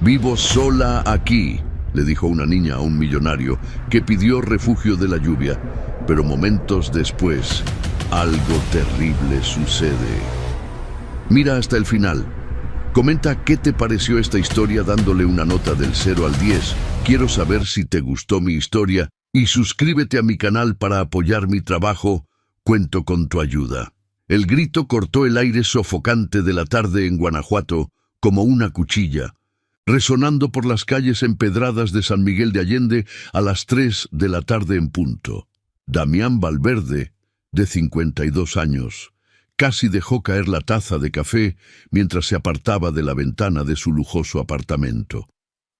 Vivo sola aquí, le dijo una niña a un millonario que pidió refugio de la lluvia, pero momentos después, algo terrible sucede. Mira hasta el final. Comenta qué te pareció esta historia dándole una nota del 0 al 10. Quiero saber si te gustó mi historia y suscríbete a mi canal para apoyar mi trabajo. Cuento con tu ayuda. El grito cortó el aire sofocante de la tarde en Guanajuato como una cuchilla, resonando por las calles empedradas de San Miguel de Allende a las 3 de la tarde en punto. Damián Valverde, de 52 años, casi dejó caer la taza de café mientras se apartaba de la ventana de su lujoso apartamento.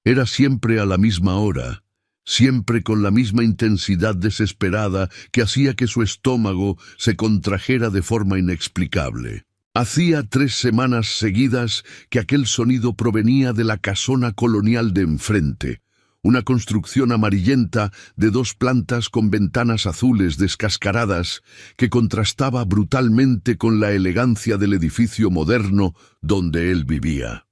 Era siempre a la misma hora, siempre con la misma intensidad desesperada que hacía que su estómago se contrajera de forma inexplicable. Hacía 3 semanas seguidas que aquel sonido provenía de la casona colonial de enfrente, una construcción amarillenta de 2 plantas con ventanas azules descascaradas que contrastaba brutalmente con la elegancia del edificio moderno donde él vivía.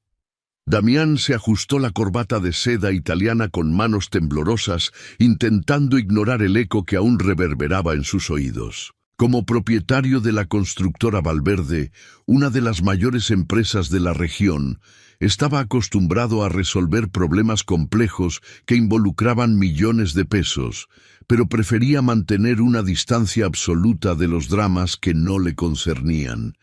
Damián se ajustó la corbata de seda italiana con manos temblorosas, intentando ignorar el eco que aún reverberaba en sus oídos. Como propietario de la constructora Valverde, una de las mayores empresas de la región, estaba acostumbrado a resolver problemas complejos que involucraban millones de pesos, pero prefería mantener una distancia absoluta de los dramas que no le concernían.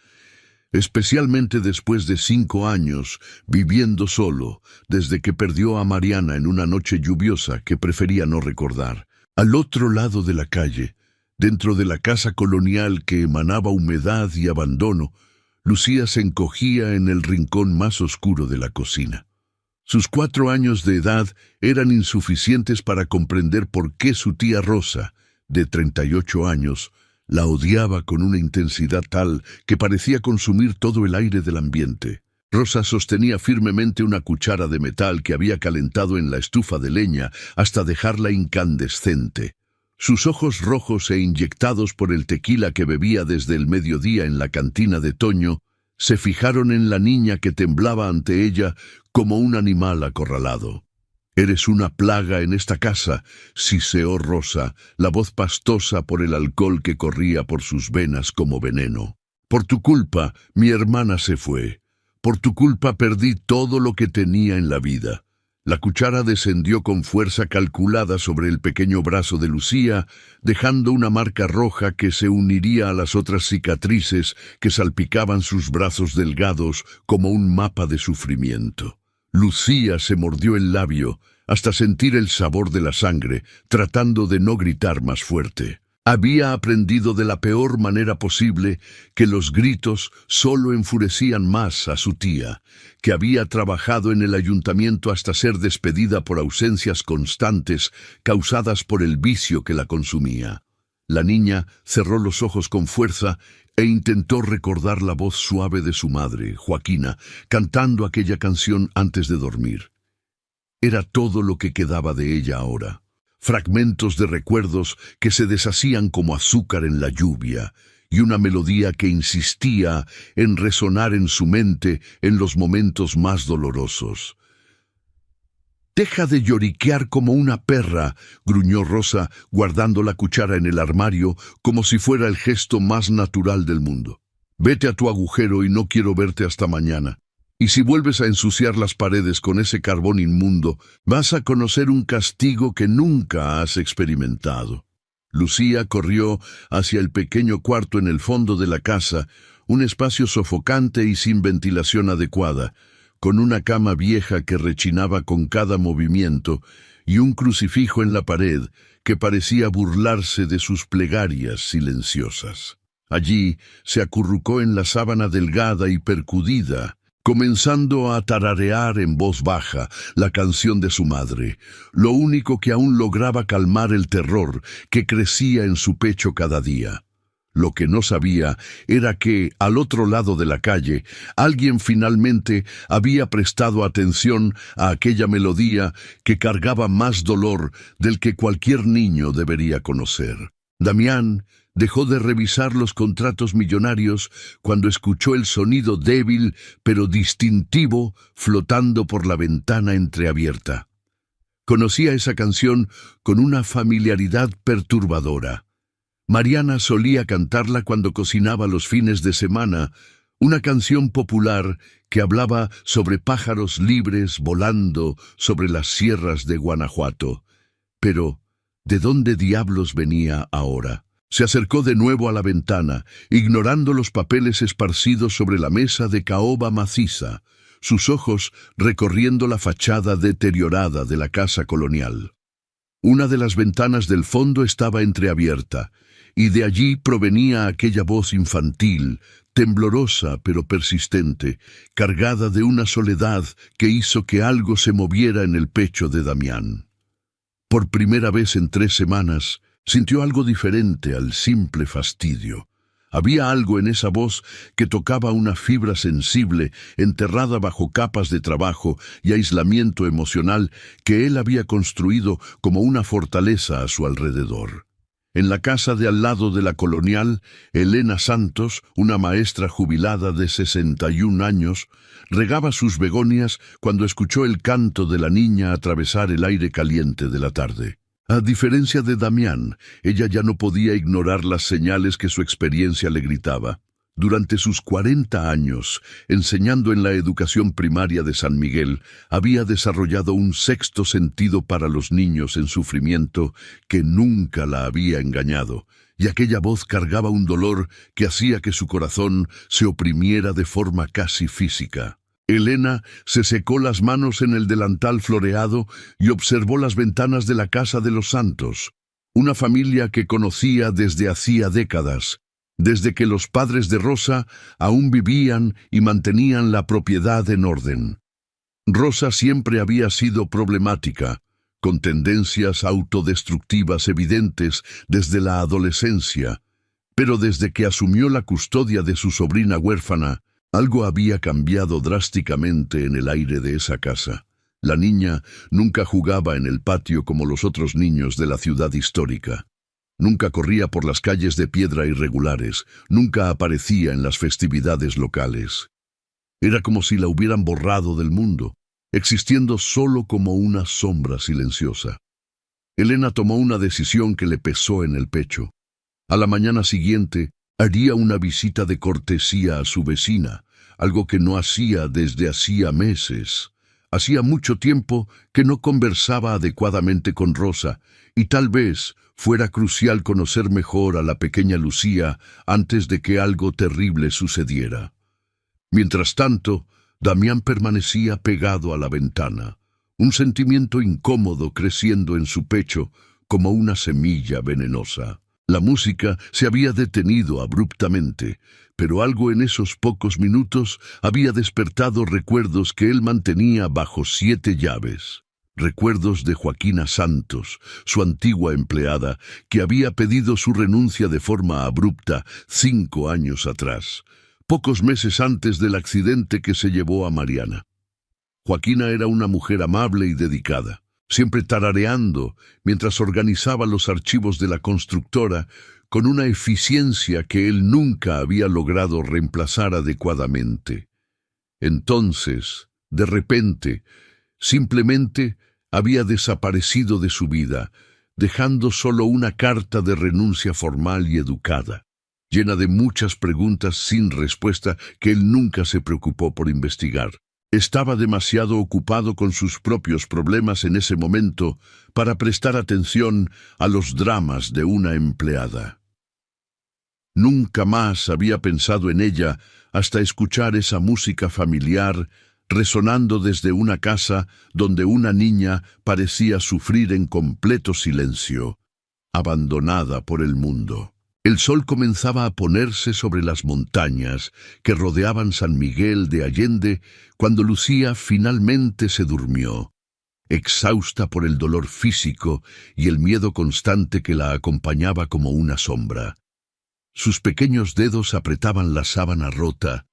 Especialmente después de 5 años viviendo solo, desde que perdió a Mariana en una noche lluviosa que prefería no recordar. Al otro lado de la calle, dentro de la casa colonial que emanaba humedad y abandono, Lucía se encogía en el rincón más oscuro de la cocina. Sus 4 años de edad eran insuficientes para comprender por qué su tía Rosa, de 38 años, la odiaba con una intensidad tal que parecía consumir todo el aire del ambiente. Rosa sostenía firmemente una cuchara de metal que había calentado en la estufa de leña hasta dejarla incandescente. Sus ojos rojos e inyectados por el tequila que bebía desde el mediodía en la cantina de Toño, se fijaron en la niña que temblaba ante ella como un animal acorralado. «Eres una plaga en esta casa», siseó Rosa, la voz pastosa por el alcohol que corría por sus venas como veneno. «Por tu culpa, mi hermana se fue. Por tu culpa perdí todo lo que tenía en la vida». La cuchara descendió con fuerza calculada sobre el pequeño brazo de Lucía, dejando una marca roja que se uniría a las otras cicatrices que salpicaban sus brazos delgados como un mapa de sufrimiento. Lucía se mordió el labio hasta sentir el sabor de la sangre, tratando de no gritar más fuerte. Había aprendido de la peor manera posible que los gritos solo enfurecían más a su tía, que había trabajado en el ayuntamiento hasta ser despedida por ausencias constantes causadas por el vicio que la consumía. La niña cerró los ojos con fuerza e intentó recordar la voz suave de su madre, Joaquina, cantando aquella canción antes de dormir. Era todo lo que quedaba de ella ahora. Fragmentos de recuerdos que se deshacían como azúcar en la lluvia, y una melodía que insistía en resonar en su mente en los momentos más dolorosos. «Deja de lloriquear como una perra», gruñó Rosa, guardando la cuchara en el armario como si fuera el gesto más natural del mundo. «Vete a tu agujero y no quiero verte hasta mañana. Y si vuelves a ensuciar las paredes con ese carbón inmundo, vas a conocer un castigo que nunca has experimentado». Lucía corrió hacia el pequeño cuarto en el fondo de la casa, un espacio sofocante y sin ventilación adecuada, con una cama vieja que rechinaba con cada movimiento y un crucifijo en la pared que parecía burlarse de sus plegarias silenciosas. Allí se acurrucó en la sábana delgada y percudida, comenzando a tararear en voz baja la canción de su madre, lo único que aún lograba calmar el terror que crecía en su pecho cada día. Lo que no sabía era que, al otro lado de la calle, alguien finalmente había prestado atención a aquella melodía que cargaba más dolor del que cualquier niño debería conocer. Damián, Dejó de revisar los contratos millonarios cuando escuchó el sonido débil pero distintivo flotando por la ventana entreabierta. Conocía esa canción con una familiaridad perturbadora. Mariana solía cantarla cuando cocinaba los fines de semana, una canción popular que hablaba sobre pájaros libres volando sobre las sierras de Guanajuato. Pero, ¿de dónde diablos venía ahora? Se acercó de nuevo a la ventana, ignorando los papeles esparcidos sobre la mesa de caoba maciza, sus ojos recorriendo la fachada deteriorada de la casa colonial. Una de las ventanas del fondo estaba entreabierta, y de allí provenía aquella voz infantil, temblorosa pero persistente, cargada de una soledad que hizo que algo se moviera en el pecho de Damián. Por primera vez en 3 semanas, sintió algo diferente al simple fastidio. Había algo en esa voz que tocaba una fibra sensible, enterrada bajo capas de trabajo y aislamiento emocional que él había construido como una fortaleza a su alrededor. En la casa de al lado de la colonial, Elena Santos, una maestra jubilada de 61 años, regaba sus begonias cuando escuchó el canto de la niña atravesar el aire caliente de la tarde. A diferencia de Damián, ella ya no podía ignorar las señales que su experiencia le gritaba. Durante sus 40 años, enseñando en la educación primaria de San Miguel, había desarrollado un sexto sentido para los niños en sufrimiento que nunca la había engañado, y aquella voz cargaba un dolor que hacía que su corazón se oprimiera de forma casi física. Elena se secó las manos en el delantal floreado y observó las ventanas de la casa de los Santos, una familia que conocía desde hacía décadas, desde que los padres de Rosa aún vivían y mantenían la propiedad en orden. Rosa siempre había sido problemática, con tendencias autodestructivas evidentes desde la adolescencia, pero desde que asumió la custodia de su sobrina huérfana, algo había cambiado drásticamente en el aire de esa casa. La niña nunca jugaba en el patio como los otros niños de la ciudad histórica. Nunca corría por las calles de piedra irregulares, nunca aparecía en las festividades locales. Era como si la hubieran borrado del mundo, existiendo solo como una sombra silenciosa. Elena tomó una decisión que le pesó en el pecho. A la mañana siguiente, haría una visita de cortesía a su vecina, algo que no hacía desde hacía meses. Hacía mucho tiempo que no conversaba adecuadamente con Rosa, y tal vez fuera crucial conocer mejor a la pequeña Lucía antes de que algo terrible sucediera. Mientras tanto, Damián permanecía pegado a la ventana, un sentimiento incómodo creciendo en su pecho como una semilla venenosa. La música se había detenido abruptamente, pero algo en esos pocos minutos había despertado recuerdos que él mantenía bajo 7 llaves. Recuerdos de Joaquina Santos, su antigua empleada, que había pedido su renuncia de forma abrupta 5 años atrás, pocos meses antes del accidente que se llevó a Mariana. Joaquina era una mujer amable y dedicada, siempre tarareando mientras organizaba los archivos de la constructora con una eficiencia que él nunca había logrado reemplazar adecuadamente. Entonces, de repente, simplemente había desaparecido de su vida, dejando solo una carta de renuncia formal y educada, llena de muchas preguntas sin respuesta que él nunca se preocupó por investigar. Estaba demasiado ocupado con sus propios problemas en ese momento para prestar atención a los dramas de una empleada. Nunca más había pensado en ella hasta escuchar esa música familiar resonando desde una casa donde una niña parecía sufrir en completo silencio, abandonada por el mundo. El sol comenzaba a ponerse sobre las montañas que rodeaban San Miguel de Allende cuando Lucía finalmente se durmió, exhausta por el dolor físico y el miedo constante que la acompañaba como una sombra. Sus pequeños dedos apretaban la sábana rota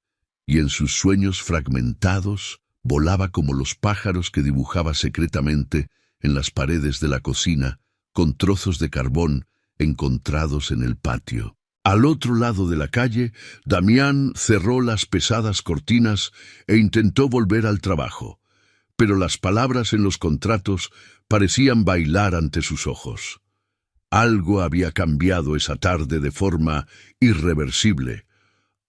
y en sus sueños fragmentados volaba como los pájaros que dibujaba secretamente en las paredes de la cocina con trozos de carbón encontrados en el patio. Al otro lado de la calle, Damián cerró las pesadas cortinas e intentó volver al trabajo, pero las palabras en los contratos parecían bailar ante sus ojos. Algo había cambiado esa tarde de forma irreversible,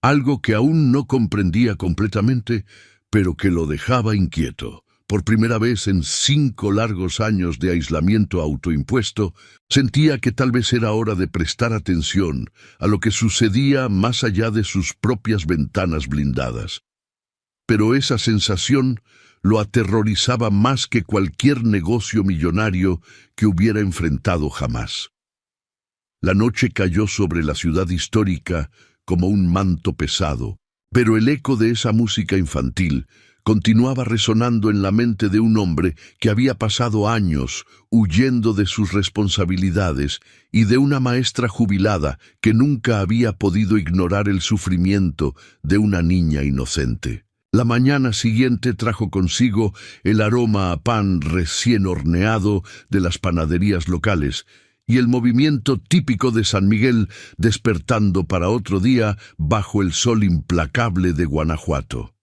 algo que aún no comprendía completamente, pero que lo dejaba inquieto. Por primera vez en 5 largos años de aislamiento autoimpuesto, sentía que tal vez era hora de prestar atención a lo que sucedía más allá de sus propias ventanas blindadas. Pero esa sensación lo aterrorizaba más que cualquier negocio millonario que hubiera enfrentado jamás. La noche cayó sobre la ciudad histórica como un manto pesado, pero el eco de esa música infantil continuaba resonando en la mente de un hombre que había pasado años huyendo de sus responsabilidades y de una maestra jubilada que nunca había podido ignorar el sufrimiento de una niña inocente. La mañana siguiente trajo consigo el aroma a pan recién horneado de las panaderías locales y el movimiento típico de San Miguel despertando para otro día bajo el sol implacable de Guanajuato.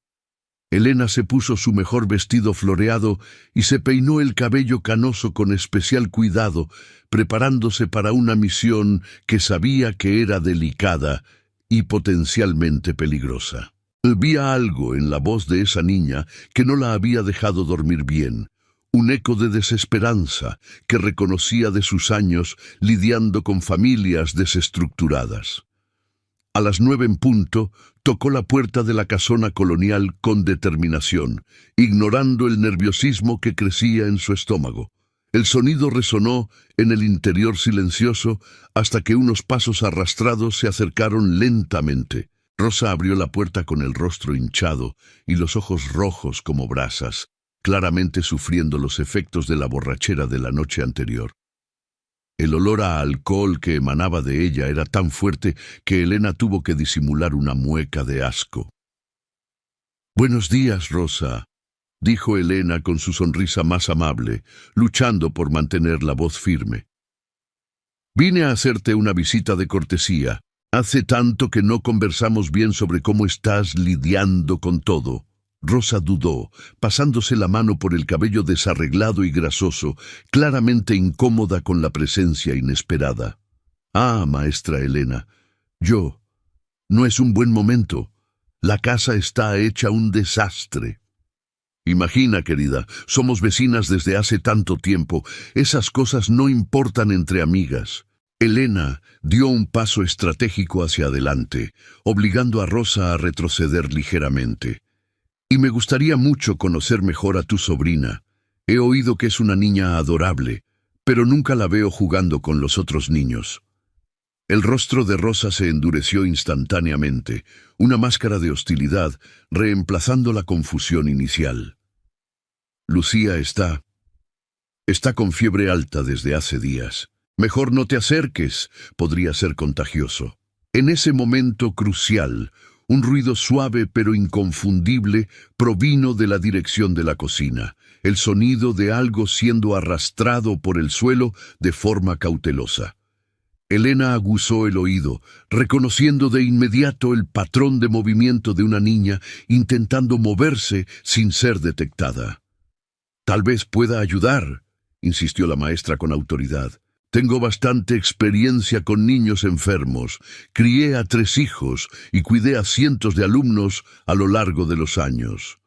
Elena se puso su mejor vestido floreado y se peinó el cabello canoso con especial cuidado, preparándose para una misión que sabía que era delicada y potencialmente peligrosa. Había algo en la voz de esa niña que no la había dejado dormir bien, un eco de desesperanza que reconocía de sus años lidiando con familias desestructuradas. A las 9 en punto, tocó la puerta de la casona colonial con determinación, ignorando el nerviosismo que crecía en su estómago. El sonido resonó en el interior silencioso hasta que unos pasos arrastrados se acercaron lentamente. Rosa abrió la puerta con el rostro hinchado y los ojos rojos como brasas, claramente sufriendo los efectos de la borrachera de la noche anterior. El olor a alcohol que emanaba de ella era tan fuerte que Elena tuvo que disimular una mueca de asco. «Buenos días, Rosa», dijo Elena con su sonrisa más amable, luchando por mantener la voz firme. «Vine a hacerte una visita de cortesía. Hace tanto que no conversamos bien sobre cómo estás lidiando con todo». Rosa dudó, pasándose la mano por el cabello desarreglado y grasoso, claramente incómoda con la presencia inesperada. «Ah, maestra Elena, no es un buen momento. La casa está hecha un desastre». «Imagina, querida, somos vecinas desde hace tanto tiempo. Esas cosas no importan entre amigas». Elena dio un paso estratégico hacia adelante, obligando a Rosa a retroceder ligeramente. «Y me gustaría mucho conocer mejor a tu sobrina. He oído que es una niña adorable, pero nunca la veo jugando con los otros niños». El rostro de Rosa se endureció instantáneamente, una máscara de hostilidad reemplazando la confusión inicial. «Lucía está con fiebre alta desde hace días. Mejor no te acerques, podría ser contagioso». En ese momento crucial, un ruido suave pero inconfundible provino de la dirección de la cocina, el sonido de algo siendo arrastrado por el suelo de forma cautelosa. Elena aguzó el oído, reconociendo de inmediato el patrón de movimiento de una niña intentando moverse sin ser detectada. «Tal vez pueda ayudar», insistió la maestra con autoridad. «Tengo bastante experiencia con niños enfermos, crié a 3 hijos y cuidé a cientos de alumnos a lo largo de los años».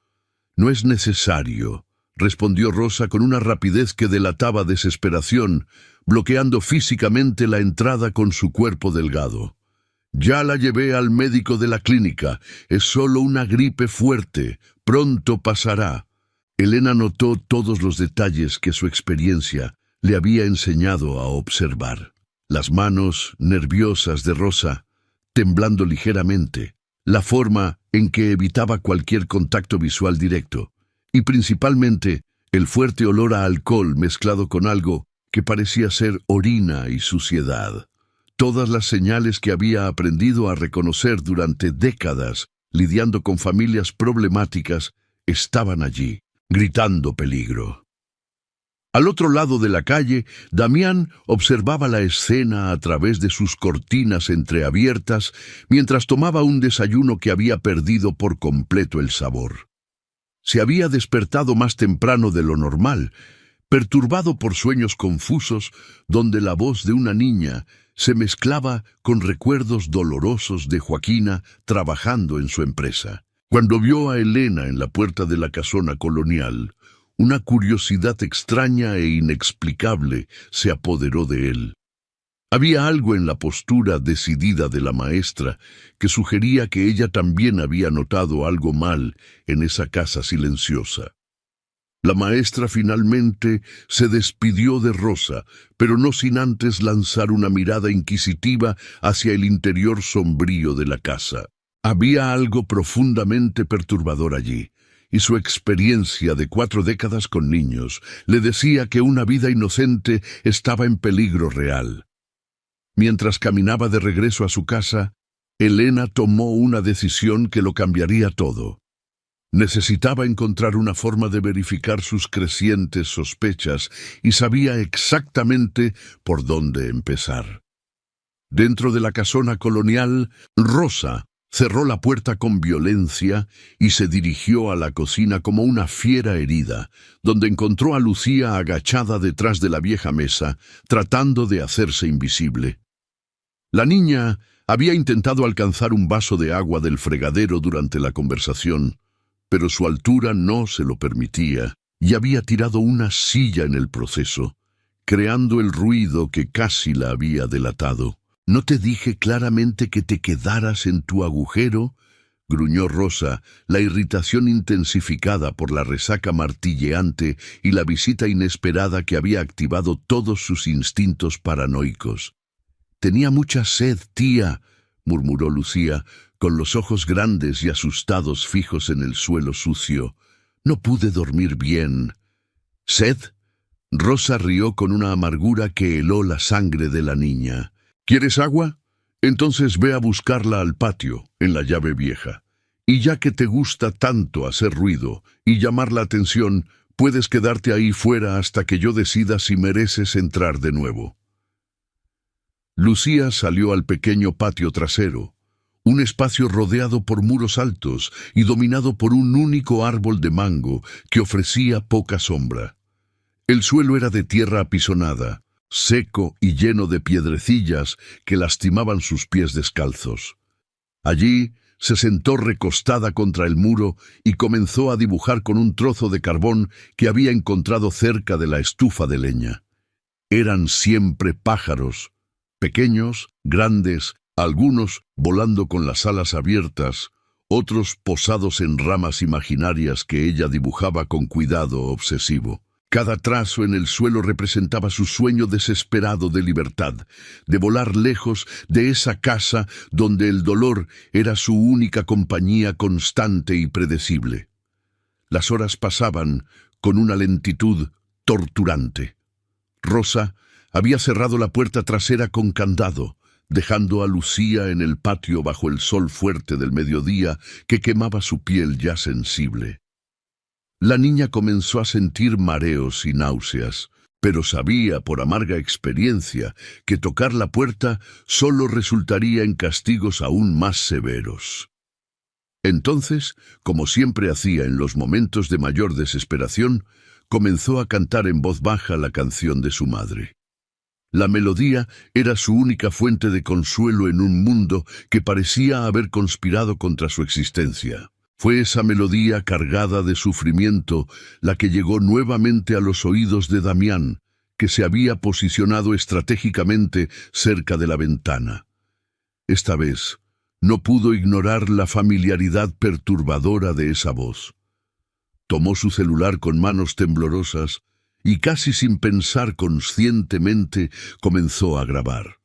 «No es necesario», respondió Rosa con una rapidez que delataba desesperación, bloqueando físicamente la entrada con su cuerpo delgado. «Ya la llevé al médico de la clínica. Es solo una gripe fuerte. Pronto pasará». Elena notó todos los detalles que su experiencia le había enseñado a observar. Las manos nerviosas de Rosa, temblando ligeramente, la forma en que evitaba cualquier contacto visual directo, y principalmente el fuerte olor a alcohol mezclado con algo que parecía ser orina y suciedad. Todas las señales que había aprendido a reconocer durante décadas lidiando con familias problemáticas estaban allí, gritando peligro. Al otro lado de la calle, Damián observaba la escena a través de sus cortinas entreabiertas mientras tomaba un desayuno que había perdido por completo el sabor. Se había despertado más temprano de lo normal, perturbado por sueños confusos donde la voz de una niña se mezclaba con recuerdos dolorosos de Joaquina trabajando en su empresa. Cuando vio a Elena en la puerta de la casona colonial, una curiosidad extraña e inexplicable se apoderó de él. Había algo en la postura decidida de la maestra que sugería que ella también había notado algo mal en esa casa silenciosa. La maestra finalmente se despidió de Rosa, pero no sin antes lanzar una mirada inquisitiva hacia el interior sombrío de la casa. Había algo profundamente perturbador allí, y su experiencia de 4 décadas con niños le decía que una vida inocente estaba en peligro real. Mientras caminaba de regreso a su casa, Elena tomó una decisión que lo cambiaría todo. Necesitaba encontrar una forma de verificar sus crecientes sospechas y sabía exactamente por dónde empezar. Dentro de la casona colonial, Rosa cerró la puerta con violencia y se dirigió a la cocina como una fiera herida, donde encontró a Lucía agachada detrás de la vieja mesa, tratando de hacerse invisible. La niña había intentado alcanzar un vaso de agua del fregadero durante la conversación, pero su altura no se lo permitía y había tirado una silla en el proceso, creando el ruido que casi la había delatado. «¿No te dije claramente que te quedaras en tu agujero?», gruñó Rosa, la irritación intensificada por la resaca martilleante y la visita inesperada que había activado todos sus instintos paranoicos. «Tenía mucha sed, tía», murmuró Lucía, con los ojos grandes y asustados fijos en el suelo sucio. «No pude dormir bien». «¿Sed?». Rosa rió con una amargura que heló la sangre de la niña. «¿Quieres agua? Entonces ve a buscarla al patio, en la llave vieja. Y ya que te gusta tanto hacer ruido y llamar la atención, puedes quedarte ahí fuera hasta que yo decida si mereces entrar de nuevo». Lucía salió al pequeño patio trasero, un espacio rodeado por muros altos y dominado por un único árbol de mango que ofrecía poca sombra. El suelo era de tierra apisonada, seco y lleno de piedrecillas que lastimaban sus pies descalzos. Allí se sentó recostada contra el muro y comenzó a dibujar con un trozo de carbón que había encontrado cerca de la estufa de leña. Eran siempre pájaros, pequeños, grandes, algunos volando con las alas abiertas, otros posados en ramas imaginarias que ella dibujaba con cuidado obsesivo. Cada trazo en el suelo representaba su sueño desesperado de libertad, de volar lejos de esa casa donde el dolor era su única compañía constante y predecible. Las horas pasaban con una lentitud torturante. Rosa había cerrado la puerta trasera con candado, dejando a Lucía en el patio bajo el sol fuerte del mediodía que quemaba su piel ya sensible. La niña comenzó a sentir mareos y náuseas, pero sabía por amarga experiencia que tocar la puerta solo resultaría en castigos aún más severos. Entonces, como siempre hacía en los momentos de mayor desesperación, comenzó a cantar en voz baja la canción de su madre. La melodía era su única fuente de consuelo en un mundo que parecía haber conspirado contra su existencia. Fue esa melodía cargada de sufrimiento la que llegó nuevamente a los oídos de Damián, que se había posicionado estratégicamente cerca de la ventana. Esta vez, no pudo ignorar la familiaridad perturbadora de esa voz. Tomó su celular con manos temblorosas y casi sin pensar conscientemente comenzó a grabar.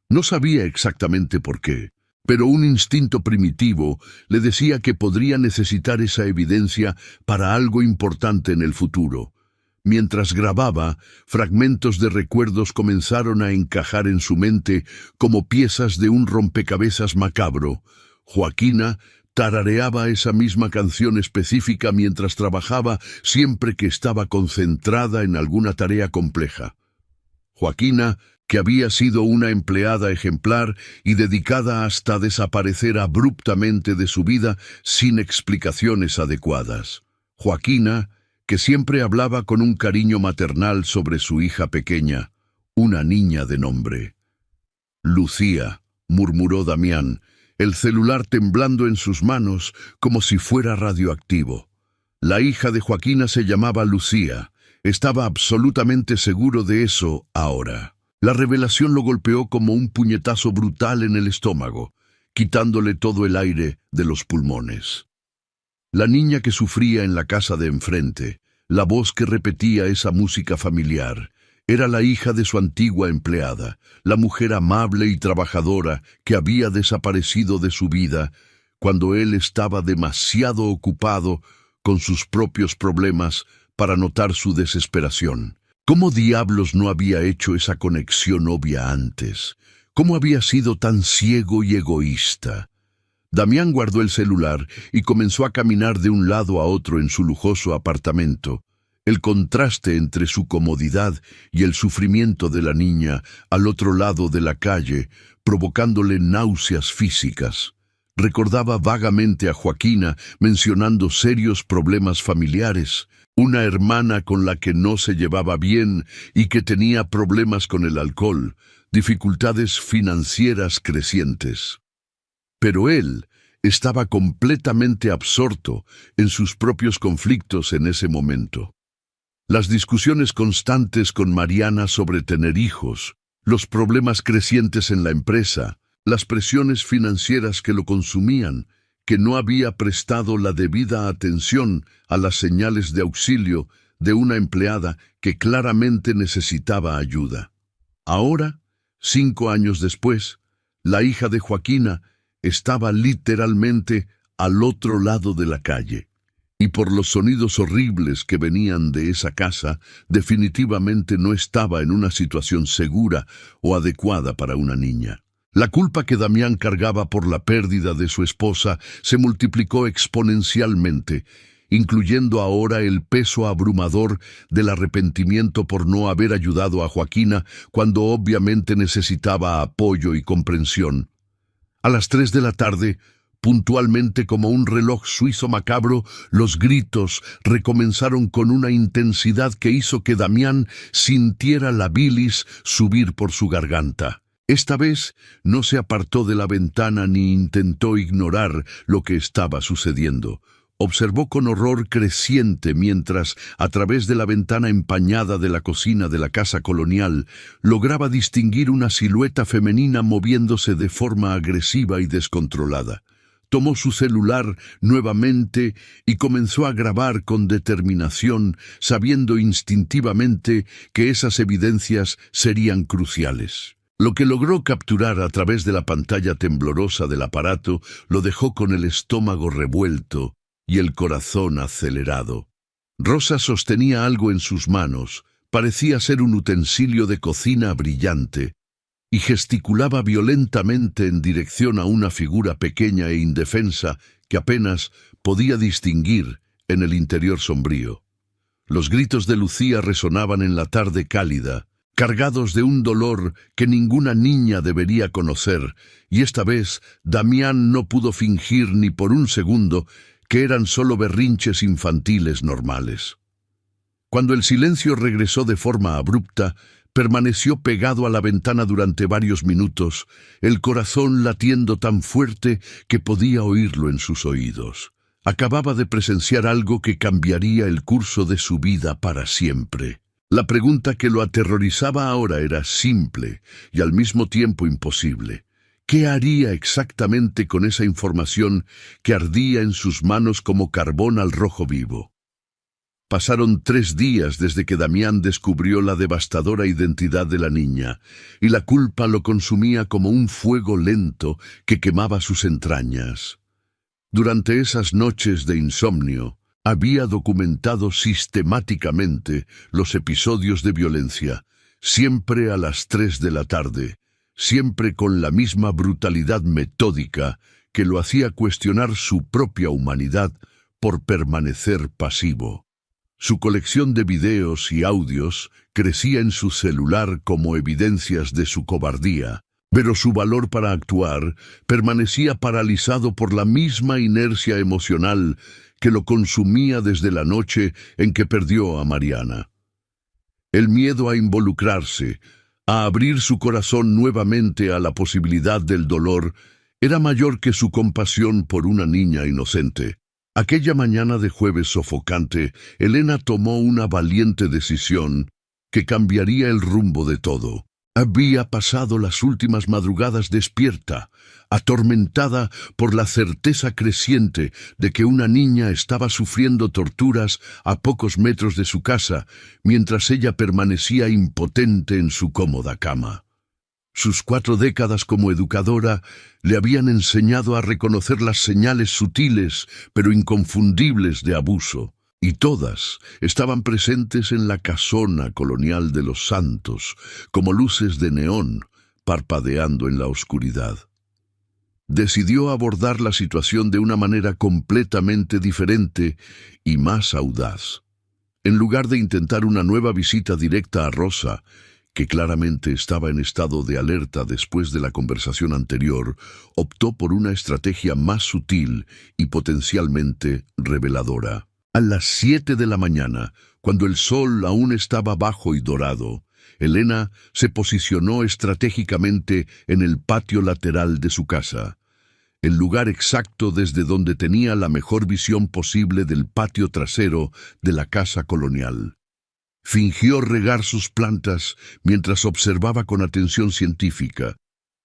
No sabía exactamente por qué, pero un instinto primitivo le decía que podría necesitar esa evidencia para algo importante en el futuro. Mientras grababa, fragmentos de recuerdos comenzaron a encajar en su mente como piezas de un rompecabezas macabro. Joaquina tarareaba esa misma canción específica mientras trabajaba siempre que estaba concentrada en alguna tarea compleja. Joaquina, que había sido una empleada ejemplar y dedicada hasta desaparecer abruptamente de su vida sin explicaciones adecuadas. Joaquina, que siempre hablaba con un cariño maternal sobre su hija pequeña, una niña de nombre. Lucía, murmuró Damián, el celular temblando en sus manos como si fuera radioactivo. La hija de Joaquina se llamaba Lucía. Estaba absolutamente seguro de eso ahora. La revelación lo golpeó como un puñetazo brutal en el estómago, quitándole todo el aire de los pulmones. La niña que sufría en la casa de enfrente, la voz que repetía esa música familiar, era la hija de su antigua empleada, la mujer amable y trabajadora que había desaparecido de su vida cuando él estaba demasiado ocupado con sus propios problemas para notar su desesperación. ¿Cómo diablos no había hecho esa conexión obvia antes? ¿Cómo había sido tan ciego y egoísta? Damián guardó el celular y comenzó a caminar de un lado a otro en su lujoso apartamento. El contraste entre su comodidad y el sufrimiento de la niña al otro lado de la calle, provocándole náuseas físicas. Recordaba vagamente a Joaquina mencionando serios problemas familiares, una hermana con la que no se llevaba bien y que tenía problemas con el alcohol, dificultades financieras crecientes. Pero él estaba completamente absorto en sus propios conflictos en ese momento. Las discusiones constantes con Mariana sobre tener hijos, los problemas crecientes en la empresa, las presiones financieras que lo consumían, que no había prestado la debida atención a las señales de auxilio de una empleada que claramente necesitaba ayuda. Ahora, 5 años después, la hija de Joaquina estaba literalmente al otro lado de la calle, y por los sonidos horribles que venían de esa casa, definitivamente no estaba en una situación segura o adecuada para una niña. La culpa que Damián cargaba por la pérdida de su esposa se multiplicó exponencialmente, incluyendo ahora el peso abrumador del arrepentimiento por no haber ayudado a Joaquina cuando obviamente necesitaba apoyo y comprensión. A las 3 de la tarde, puntualmente como un reloj suizo macabro, los gritos recomenzaron con una intensidad que hizo que Damián sintiera la bilis subir por su garganta. Esta vez no se apartó de la ventana ni intentó ignorar lo que estaba sucediendo. Observó con horror creciente mientras, a través de la ventana empañada de la cocina de la casa colonial, lograba distinguir una silueta femenina moviéndose de forma agresiva y descontrolada. Tomó su celular nuevamente y comenzó a grabar con determinación, sabiendo instintivamente que esas evidencias serían cruciales. Lo que logró capturar a través de la pantalla temblorosa del aparato lo dejó con el estómago revuelto y el corazón acelerado. Rosa sostenía algo en sus manos, parecía ser un utensilio de cocina brillante, y gesticulaba violentamente en dirección a una figura pequeña e indefensa que apenas podía distinguir en el interior sombrío. Los gritos de Lucía resonaban en la tarde cálida, cargados de un dolor que ninguna niña debería conocer, y esta vez Damián no pudo fingir ni por un segundo que eran solo berrinches infantiles normales. Cuando el silencio regresó de forma abrupta, permaneció pegado a la ventana durante varios minutos, el corazón latiendo tan fuerte que podía oírlo en sus oídos. Acababa de presenciar algo que cambiaría el curso de su vida para siempre. La pregunta que lo aterrorizaba ahora era simple y al mismo tiempo imposible. ¿Qué haría exactamente con esa información que ardía en sus manos como carbón al rojo vivo? Pasaron 3 días desde que Damián descubrió la devastadora identidad de la niña, y la culpa lo consumía como un fuego lento que quemaba sus entrañas. Durante esas noches de insomnio, había documentado sistemáticamente los episodios de violencia, siempre a las 3 de la tarde, siempre con la misma brutalidad metódica que lo hacía cuestionar su propia humanidad por permanecer pasivo. Su colección de videos y audios crecía en su celular como evidencias de su cobardía, pero su valor para actuar permanecía paralizado por la misma inercia emocional que lo consumía desde la noche en que perdió a Mariana. El miedo a involucrarse, a abrir su corazón nuevamente a la posibilidad del dolor, era mayor que su compasión por una niña inocente. Aquella mañana de jueves sofocante, Elena tomó una valiente decisión que cambiaría el rumbo de todo. Había pasado las últimas madrugadas despierta, atormentada por la certeza creciente de que una niña estaba sufriendo torturas a pocos metros de su casa, mientras ella permanecía impotente en su cómoda cama. Sus 4 décadas como educadora le habían enseñado a reconocer las señales sutiles pero inconfundibles de abuso, y todas estaban presentes en la casona colonial de los Santos, como luces de neón parpadeando en la oscuridad. Decidió abordar la situación de una manera completamente diferente y más audaz. En lugar de intentar una nueva visita directa a Rosa, que claramente estaba en estado de alerta después de la conversación anterior, optó por una estrategia más sutil y potencialmente reveladora. A las 7 de la mañana, cuando el sol aún estaba bajo y dorado, Elena se posicionó estratégicamente en el patio lateral de su casa, el lugar exacto desde donde tenía la mejor visión posible del patio trasero de la casa colonial. Fingió regar sus plantas mientras observaba con atención científica.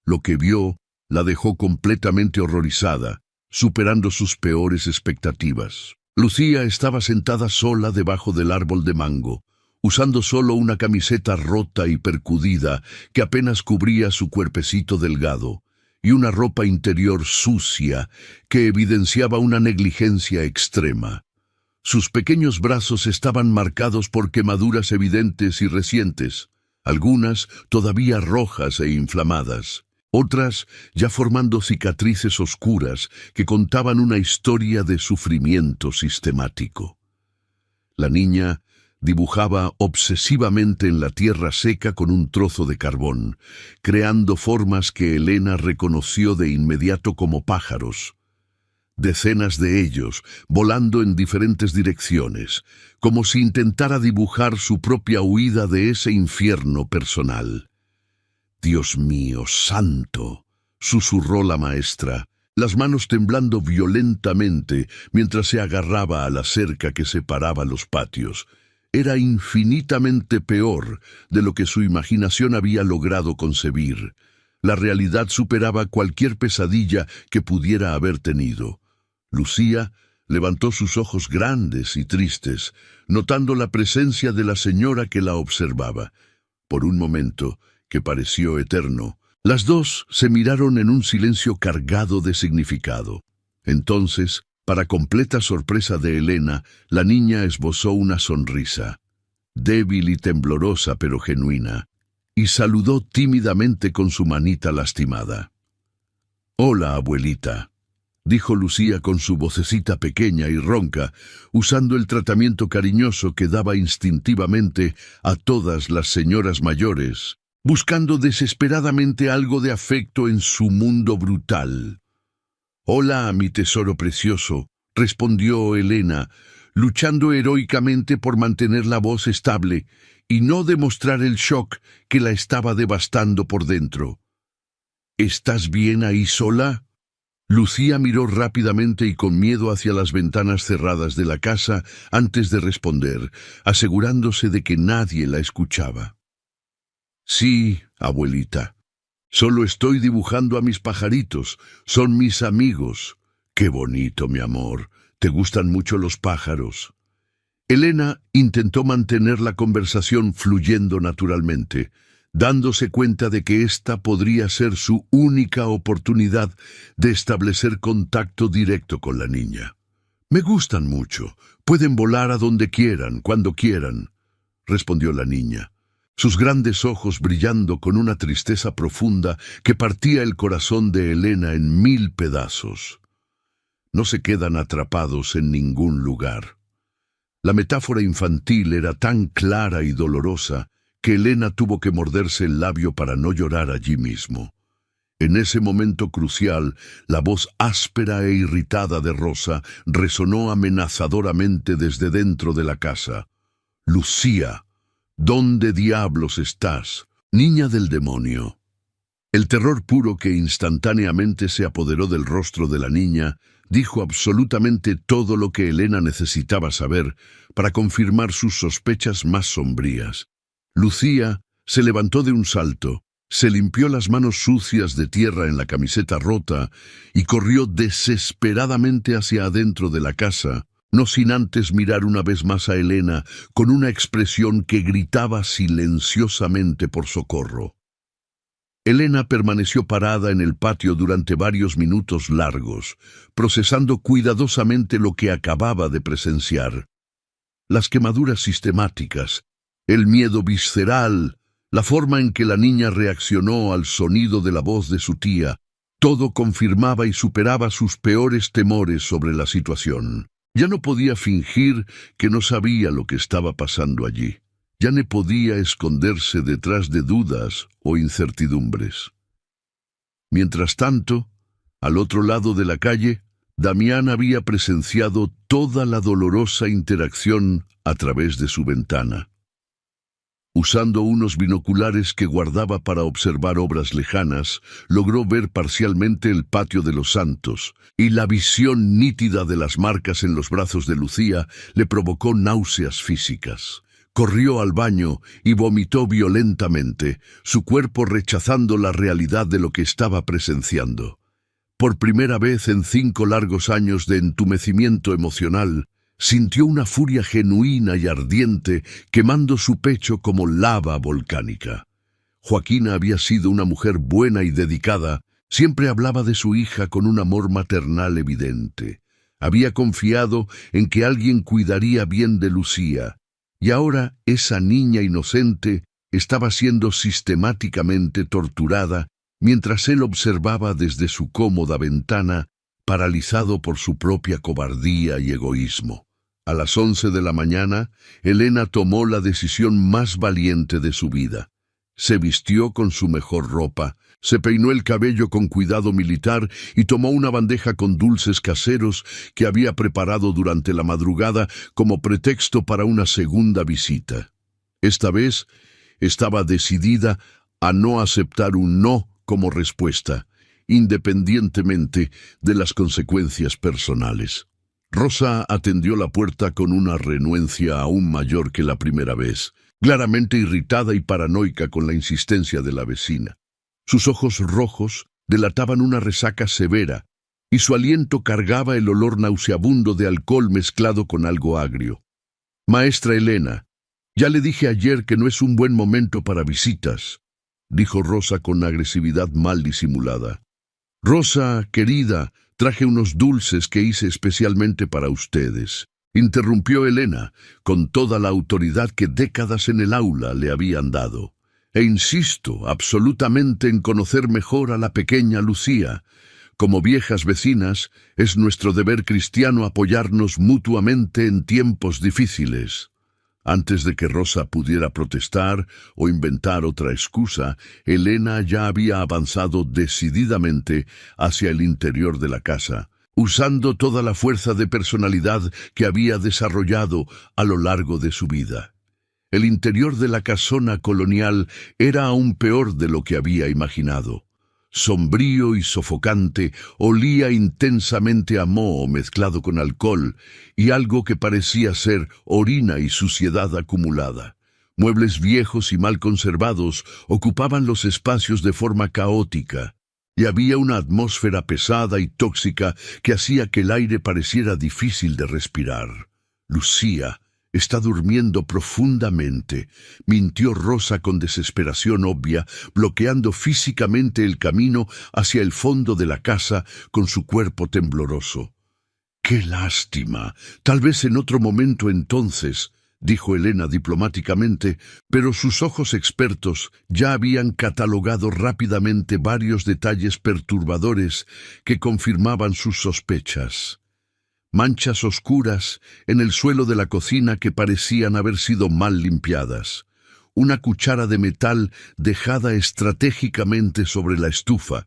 Lo que vio la dejó completamente horrorizada, superando sus peores expectativas. Lucía estaba sentada sola debajo del árbol de mango, usando solo una camiseta rota y percudida que apenas cubría su cuerpecito delgado, y una ropa interior sucia que evidenciaba una negligencia extrema. Sus pequeños brazos estaban marcados por quemaduras evidentes y recientes, algunas todavía rojas e inflamadas, otras ya formando cicatrices oscuras que contaban una historia de sufrimiento sistemático. La niña dibujaba obsesivamente en la tierra seca con un trozo de carbón, creando formas que Elena reconoció de inmediato como pájaros. Decenas de ellos, volando en diferentes direcciones, como si intentara dibujar su propia huida de ese infierno personal. «Dios mío, santo», susurró la maestra, las manos temblando violentamente mientras se agarraba a la cerca que separaba los patios. Era infinitamente peor de lo que su imaginación había logrado concebir. La realidad superaba cualquier pesadilla que pudiera haber tenido. Lucía levantó sus ojos grandes y tristes, notando la presencia de la señora que la observaba. Por un momento, que pareció eterno, las dos se miraron en un silencio cargado de significado. Entonces, para completa sorpresa de Elena, la niña esbozó una sonrisa, débil y temblorosa pero genuina, y saludó tímidamente con su manita lastimada. «Hola, abuelita», dijo Lucía con su vocecita pequeña y ronca, usando el tratamiento cariñoso que daba instintivamente a todas las señoras mayores, buscando desesperadamente algo de afecto en su mundo brutal. «Hola, mi tesoro precioso», respondió Elena, luchando heroicamente por mantener la voz estable y no demostrar el shock que la estaba devastando por dentro. «¿Estás bien ahí sola?» Lucía miró rápidamente y con miedo hacia las ventanas cerradas de la casa antes de responder, asegurándose de que nadie la escuchaba. «Sí, abuelita. Solo estoy dibujando a mis pajaritos. Son mis amigos. Qué bonito, mi amor. ¿Te gustan mucho los pájaros?» Elena intentó mantener la conversación fluyendo naturalmente, dándose cuenta de que esta podría ser su única oportunidad de establecer contacto directo con la niña. «Me gustan mucho. Pueden volar a donde quieran, cuando quieran», respondió la niña. sus grandes ojos brillando con una tristeza profunda que partía el corazón de Elena en 1000 pedazos. No se quedan atrapados en ningún lugar. La metáfora infantil era tan clara y dolorosa que Elena tuvo que morderse el labio para no llorar allí mismo. En ese momento crucial, la voz áspera e irritada de Rosa resonó amenazadoramente desde dentro de la casa. «Lucía, ¿dónde diablos estás, niña del demonio?» El terror puro que instantáneamente se apoderó del rostro de la niña dijo absolutamente todo lo que Elena necesitaba saber para confirmar sus sospechas más sombrías. Lucía se levantó de un salto, se limpió las manos sucias de tierra en la camiseta rota y corrió desesperadamente hacia adentro de la casa, no sin antes mirar una vez más a Elena con una expresión que gritaba silenciosamente por socorro. Elena permaneció parada en el patio durante varios minutos largos, procesando cuidadosamente lo que acababa de presenciar. Las quemaduras sistemáticas, el miedo visceral, la forma en que la niña reaccionó al sonido de la voz de su tía, todo confirmaba y superaba sus peores temores sobre la situación. Ya no podía fingir que no sabía lo que estaba pasando allí. Ya no podía esconderse detrás de dudas o incertidumbres. Mientras tanto, al otro lado de la calle, Damián había presenciado toda la dolorosa interacción a través de su ventana. Usando unos binoculares que guardaba para observar obras lejanas, logró ver parcialmente el patio de los Santos, y la visión nítida de las marcas en los brazos de Lucía le provocó náuseas físicas. Corrió al baño y vomitó violentamente, su cuerpo rechazando la realidad de lo que estaba presenciando. Por primera vez en 5 largos años de entumecimiento emocional, sintió una furia genuina y ardiente quemando su pecho como lava volcánica. Joaquina había sido una mujer buena y dedicada, siempre hablaba de su hija con un amor maternal evidente. Había confiado en que alguien cuidaría bien de Lucía, y ahora esa niña inocente estaba siendo sistemáticamente torturada mientras él observaba desde su cómoda ventana, paralizado por su propia cobardía y egoísmo. A las 11 de la mañana, Elena tomó la decisión más valiente de su vida. Se vistió con su mejor ropa, se peinó el cabello con cuidado militar y tomó una bandeja con dulces caseros que había preparado durante la madrugada como pretexto para una segunda visita. Esta vez estaba decidida a no aceptar un no como respuesta, independientemente de las consecuencias personales. Rosa atendió la puerta con una renuencia aún mayor que la primera vez, claramente irritada y paranoica con la insistencia de la vecina. Sus ojos rojos delataban una resaca severa, y su aliento cargaba el olor nauseabundo de alcohol mezclado con algo agrio. «Maestra Elena, ya le dije ayer que no es un buen momento para visitas», dijo Rosa con agresividad mal disimulada. «Rosa, querida, traje unos dulces que hice especialmente para ustedes», interrumpió Elena, con toda la autoridad que décadas en el aula le habían dado. «E insisto absolutamente en conocer mejor a la pequeña Lucía. Como viejas vecinas, es nuestro deber cristiano apoyarnos mutuamente en tiempos difíciles». Antes de que Rosa pudiera protestar o inventar otra excusa, Elena ya había avanzado decididamente hacia el interior de la casa, usando toda la fuerza de personalidad que había desarrollado a lo largo de su vida. El interior de la casona colonial era aún peor de lo que había imaginado. Sombrío y sofocante, olía intensamente a moho mezclado con alcohol y algo que parecía ser orina y suciedad acumulada. Muebles viejos y mal conservados ocupaban los espacios de forma caótica, y había una atmósfera pesada y tóxica que hacía que el aire pareciera difícil de respirar. «Lucía está durmiendo profundamente», mintió Rosa con desesperación obvia, bloqueando físicamente el camino hacia el fondo de la casa con su cuerpo tembloroso. «¡Qué lástima! Tal vez en otro momento entonces», dijo Elena diplomáticamente, pero sus ojos expertos ya habían catalogado rápidamente varios detalles perturbadores que confirmaban sus sospechas. Manchas oscuras en el suelo de la cocina que parecían haber sido mal limpiadas. Una cuchara de metal dejada estratégicamente sobre la estufa.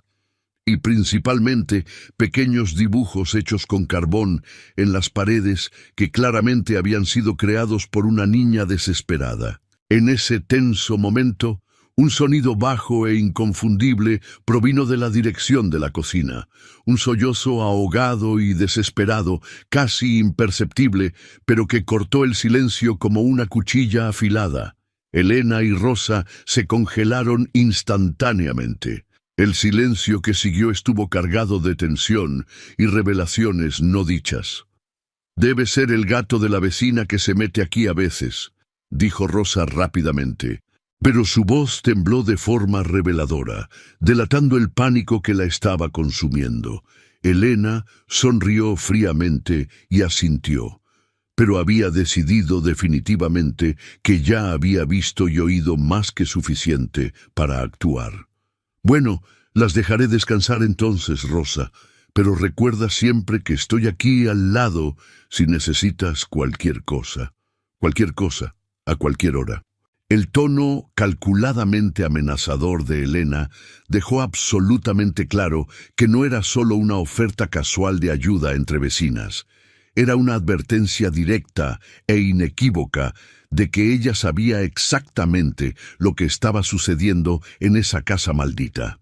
Y principalmente pequeños dibujos hechos con carbón en las paredes que claramente habían sido creados por una niña desesperada. En ese tenso momento, un sonido bajo e inconfundible provino de la dirección de la cocina. Un sollozo ahogado y desesperado, casi imperceptible, pero que cortó el silencio como una cuchilla afilada. Elena y Rosa se congelaron instantáneamente. El silencio que siguió estuvo cargado de tensión y revelaciones no dichas. «Debe ser el gato de la vecina que se mete aquí a veces», dijo Rosa rápidamente. Pero su voz tembló de forma reveladora, delatando el pánico que la estaba consumiendo. Elena sonrió fríamente y asintió, pero había decidido definitivamente que ya había visto y oído más que suficiente para actuar. «Bueno, las dejaré descansar entonces, Rosa, pero recuerda siempre que estoy aquí al lado si necesitas cualquier cosa, a cualquier hora». El tono calculadamente amenazador de Elena dejó absolutamente claro que no era solo una oferta casual de ayuda entre vecinas. Era una advertencia directa e inequívoca de que ella sabía exactamente lo que estaba sucediendo en esa casa maldita.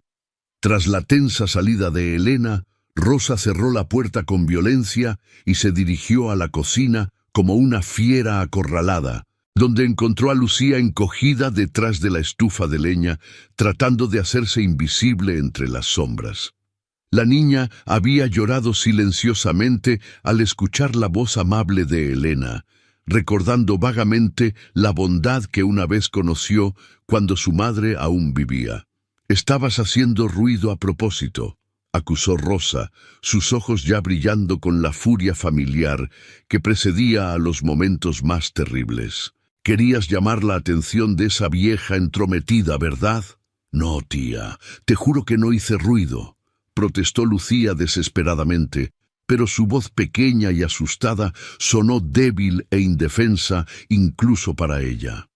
Tras la tensa salida de Elena, Rosa cerró la puerta con violencia y se dirigió a la cocina como una fiera acorralada, donde encontró a Lucía encogida detrás de la estufa de leña, tratando de hacerse invisible entre las sombras. La niña había llorado silenciosamente al escuchar la voz amable de Elena, recordando vagamente la bondad que una vez conoció cuando su madre aún vivía. «Estabas haciendo ruido a propósito», acusó Rosa, sus ojos ya brillando con la furia familiar que precedía a los momentos más terribles. «Querías llamar la atención de esa vieja entrometida, ¿verdad?» «No, tía, te juro que no hice ruido», protestó Lucía desesperadamente, pero su voz pequeña y asustada sonó débil e indefensa incluso para ella.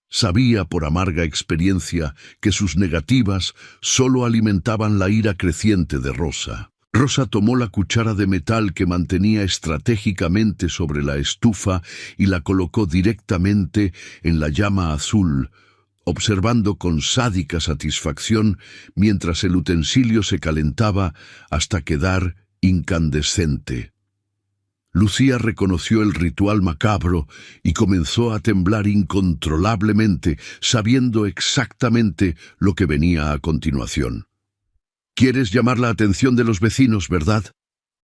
Sabía por amarga experiencia que sus negativas solo alimentaban la ira creciente de Rosa. Rosa tomó la cuchara de metal que mantenía estratégicamente sobre la estufa y la colocó directamente en la llama azul, observando con sádica satisfacción mientras el utensilio se calentaba hasta quedar incandescente. Lucía reconoció el ritual macabro y comenzó a temblar incontrolablemente, sabiendo exactamente lo que venía a continuación. «¿Quieres llamar la atención de los vecinos, verdad?»,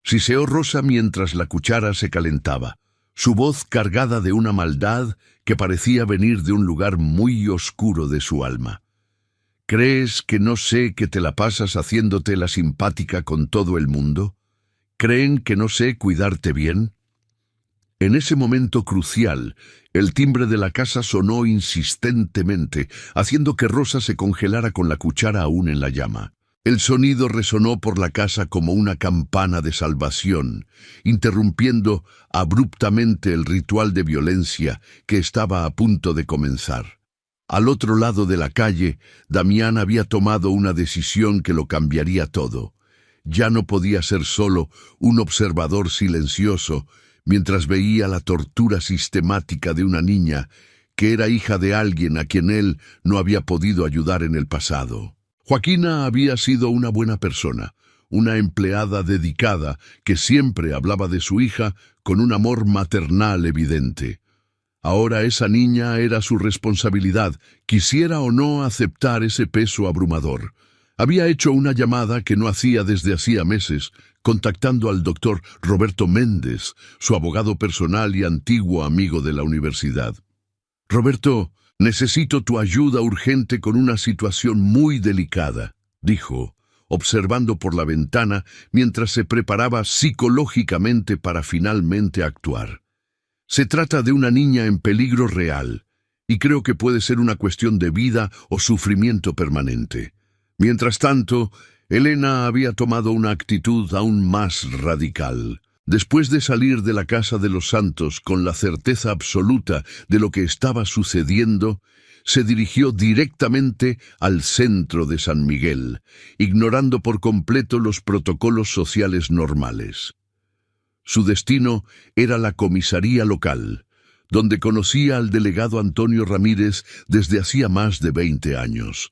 siseó Rosa mientras la cuchara se calentaba, su voz cargada de una maldad que parecía venir de un lugar muy oscuro de su alma. «¿Crees que no sé que te la pasas haciéndote la simpática con todo el mundo? ¿Creen que no sé cuidarte bien?». En ese momento crucial, el timbre de la casa sonó insistentemente, haciendo que Rosa se congelara con la cuchara aún en la llama. El sonido resonó por la casa como una campana de salvación, interrumpiendo abruptamente el ritual de violencia que estaba a punto de comenzar. Al otro lado de la calle, Damián había tomado una decisión que lo cambiaría todo. Ya no podía ser solo un observador silencioso mientras veía la tortura sistemática de una niña que era hija de alguien a quien él no había podido ayudar en el pasado. Joaquina había sido una buena persona, una empleada dedicada que siempre hablaba de su hija con un amor maternal evidente. Ahora esa niña era su responsabilidad, quisiera o no aceptar ese peso abrumador. Había hecho una llamada que no hacía desde hacía meses, contactando al doctor Roberto Méndez, su abogado personal y antiguo amigo de la universidad. «Roberto, necesito tu ayuda urgente con una situación muy delicada», dijo, observando por la ventana mientras se preparaba psicológicamente para finalmente actuar. Se trata de una niña en peligro real, y creo que puede ser una cuestión de vida o sufrimiento permanente. Mientras tanto, Elena había tomado una actitud aún más radical. Después de salir de la casa de los Santos con la certeza absoluta de lo que estaba sucediendo, se dirigió directamente al centro de San Miguel, ignorando por completo los protocolos sociales normales. Su destino era la comisaría local, donde conocía al delegado Antonio Ramírez desde hacía más de 20 años.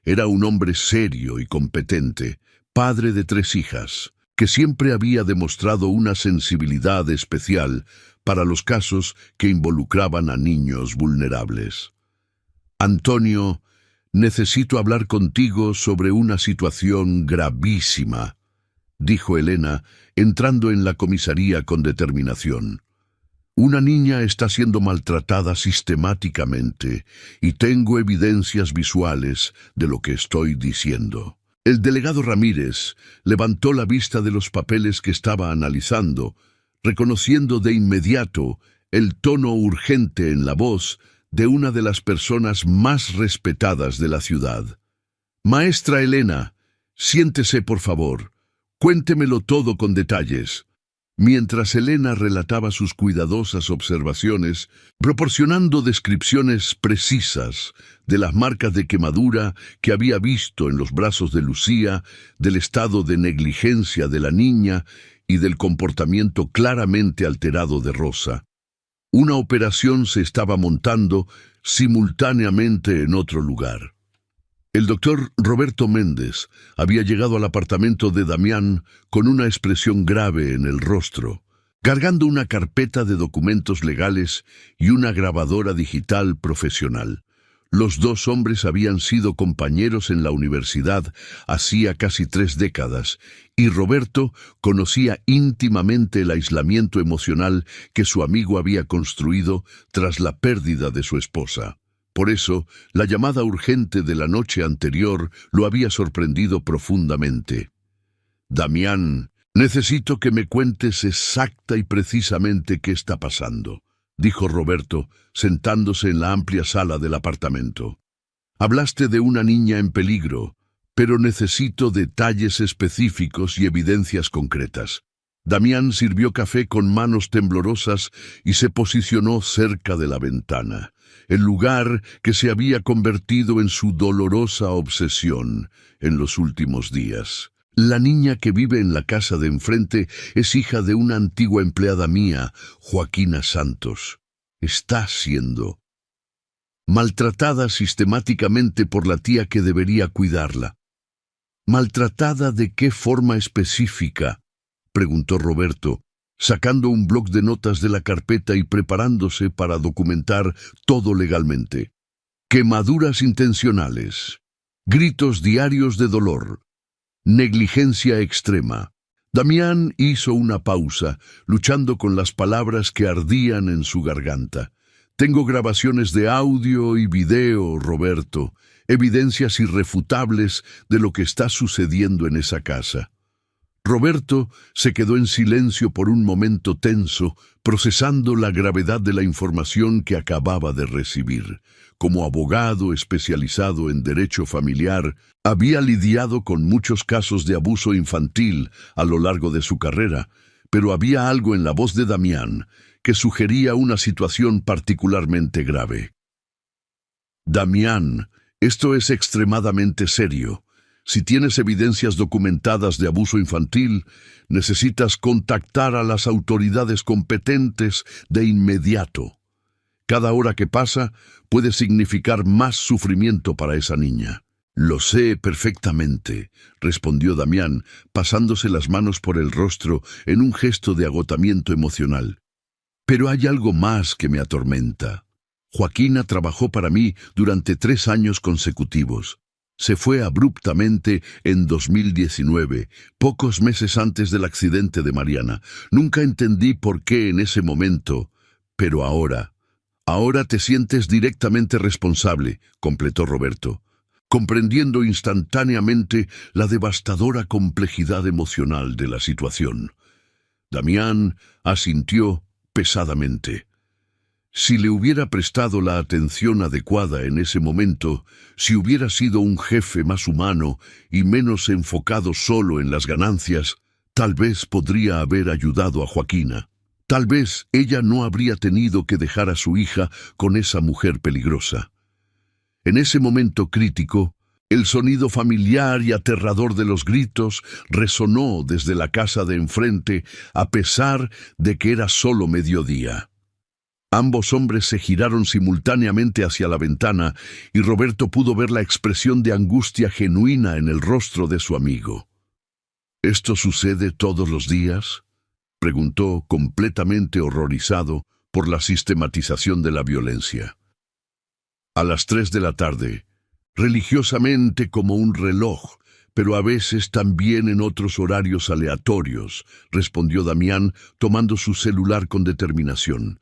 Era un hombre serio y competente, padre de 3 hijas, que siempre había demostrado una sensibilidad especial para los casos que involucraban a niños vulnerables. Antonio, necesito hablar contigo sobre una situación gravísima, dijo Elena, entrando en la comisaría con determinación. Una niña está siendo maltratada sistemáticamente y tengo evidencias visuales de lo que estoy diciendo. El delegado Ramírez levantó la vista de los papeles que estaba analizando, reconociendo de inmediato el tono urgente en la voz de una de las personas más respetadas de la ciudad. Maestra Elena, siéntese por favor, cuéntemelo todo con detalles. Mientras Elena relataba sus cuidadosas observaciones, proporcionando descripciones precisas de las marcas de quemadura que había visto en los brazos de Lucía, del estado de negligencia de la niña y del comportamiento claramente alterado de Rosa. Una operación se estaba montando simultáneamente en otro lugar. El doctor Roberto Méndez había llegado al apartamento de Damián con una expresión grave en el rostro, cargando una carpeta de documentos legales y una grabadora digital profesional. Los 2 hombres habían sido compañeros en la universidad hacía casi 3 décadas, y Roberto conocía íntimamente el aislamiento emocional que su amigo había construido tras la pérdida de su esposa. Por eso, la llamada urgente de la noche anterior lo había sorprendido profundamente. Damián, necesito que me cuentes exacta y precisamente qué está pasando, dijo Roberto, sentándose en la amplia sala del apartamento. Hablaste de una niña en peligro, pero necesito detalles específicos y evidencias concretas. Damián sirvió café con manos temblorosas y se posicionó cerca de la ventana, el lugar que se había convertido en su dolorosa obsesión en los últimos días. La niña que vive en la casa de enfrente es hija de una antigua empleada mía, Joaquina Santos. Está siendo maltratada sistemáticamente por la tía que debería cuidarla. ¿Maltratada de qué forma específica?, preguntó Roberto, sacando un bloc de notas de la carpeta y preparándose para documentar todo legalmente. Quemaduras intencionales, gritos diarios de dolor, negligencia extrema. Damián hizo una pausa, luchando con las palabras que ardían en su garganta. Tengo grabaciones de audio y video, Roberto, evidencias irrefutables de lo que está sucediendo en esa casa. Roberto se quedó en silencio por un momento tenso, procesando la gravedad de la información que acababa de recibir. Como abogado especializado en derecho familiar, había lidiado con muchos casos de abuso infantil a lo largo de su carrera, pero había algo en la voz de Damián que sugería una situación particularmente grave. Damián, esto es extremadamente serio. Si tienes evidencias documentadas de abuso infantil, necesitas contactar a las autoridades competentes de inmediato. Cada hora que pasa puede significar más sufrimiento para esa niña. Lo sé perfectamente, respondió Damián, pasándose las manos por el rostro en un gesto de agotamiento emocional. Pero hay algo más que me atormenta. Joaquina trabajó para mí durante 3 años consecutivos. Se fue abruptamente en 2019, pocos meses antes del accidente de Mariana. Nunca entendí por qué en ese momento, pero ahora te sientes directamente responsable, completó Roberto, comprendiendo instantáneamente la devastadora complejidad emocional de la situación. Damián asintió pesadamente. Si le hubiera prestado la atención adecuada en ese momento, si hubiera sido un jefe más humano y menos enfocado solo en las ganancias, tal vez podría haber ayudado a Joaquina. Tal vez ella no habría tenido que dejar a su hija con esa mujer peligrosa. En ese momento crítico, el sonido familiar y aterrador de los gritos resonó desde la casa de enfrente, a pesar de que era solo mediodía. Ambos hombres se giraron simultáneamente hacia la ventana y Roberto pudo ver la expresión de angustia genuina en el rostro de su amigo. ¿Esto sucede todos los días?, preguntó, completamente horrorizado por la sistematización de la violencia. A las 3 de la tarde, religiosamente como un reloj, pero a veces también en otros horarios aleatorios, respondió Damián, tomando su celular con determinación.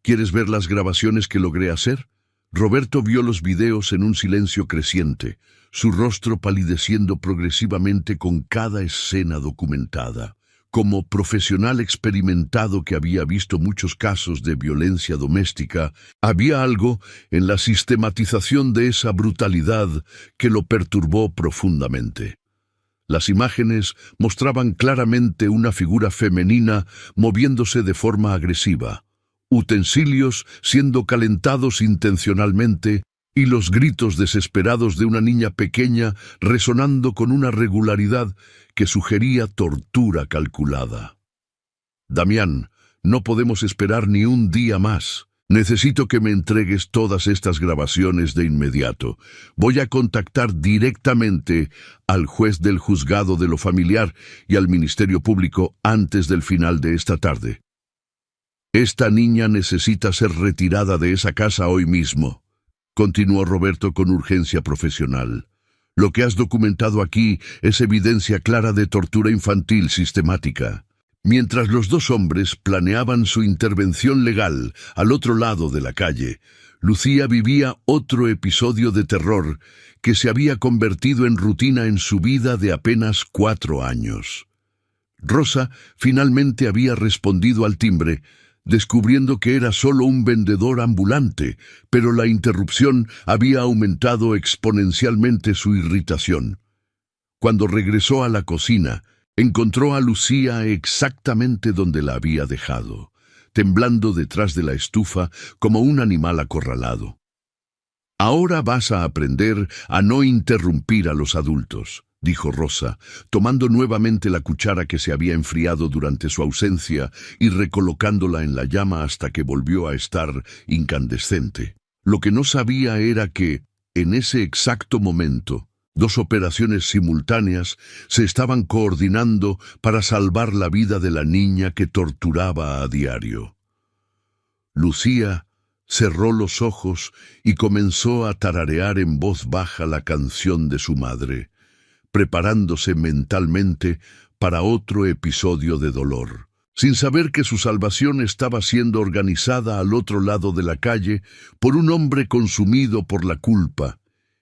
¿Quieres ver las grabaciones que logré hacer? Roberto vio los videos en un silencio creciente, su rostro palideciendo progresivamente con cada escena documentada. Como profesional experimentado que había visto muchos casos de violencia doméstica, había algo en la sistematización de esa brutalidad que lo perturbó profundamente. Las imágenes mostraban claramente una figura femenina moviéndose de forma agresiva, utensilios siendo calentados intencionalmente y los gritos desesperados de una niña pequeña resonando con una regularidad que sugería tortura calculada. Damián, no podemos esperar ni un día más. Necesito que me entregues todas estas grabaciones de inmediato. Voy a contactar directamente al juez del juzgado de lo familiar y al Ministerio Público antes del final de esta tarde. Esta niña necesita ser retirada de esa casa hoy mismo, continuó Roberto con urgencia profesional. Lo que has documentado aquí es evidencia clara de tortura infantil sistemática. Mientras los dos hombres planeaban su intervención legal al otro lado de la calle, Lucía vivía otro episodio de terror que se había convertido en rutina en su vida de apenas 4 años. Rosa finalmente había respondido al timbre, descubriendo que era solo un vendedor ambulante, pero la interrupción había aumentado exponencialmente su irritación. Cuando regresó a la cocina, encontró a Lucía exactamente donde la había dejado, temblando detrás de la estufa como un animal acorralado. «Ahora vas a aprender a no interrumpir a los adultos», dijo Rosa, tomando nuevamente la cuchara que se había enfriado durante su ausencia y recolocándola en la llama hasta que volvió a estar incandescente. Lo que no sabía era que, en ese exacto momento, 2 operaciones simultáneas se estaban coordinando para salvar la vida de la niña que torturaba a diario. Lucía cerró los ojos y comenzó a tararear en voz baja la canción de su madre, preparándose mentalmente para otro episodio de dolor, sin saber que su salvación estaba siendo organizada al otro lado de la calle por un hombre consumido por la culpa,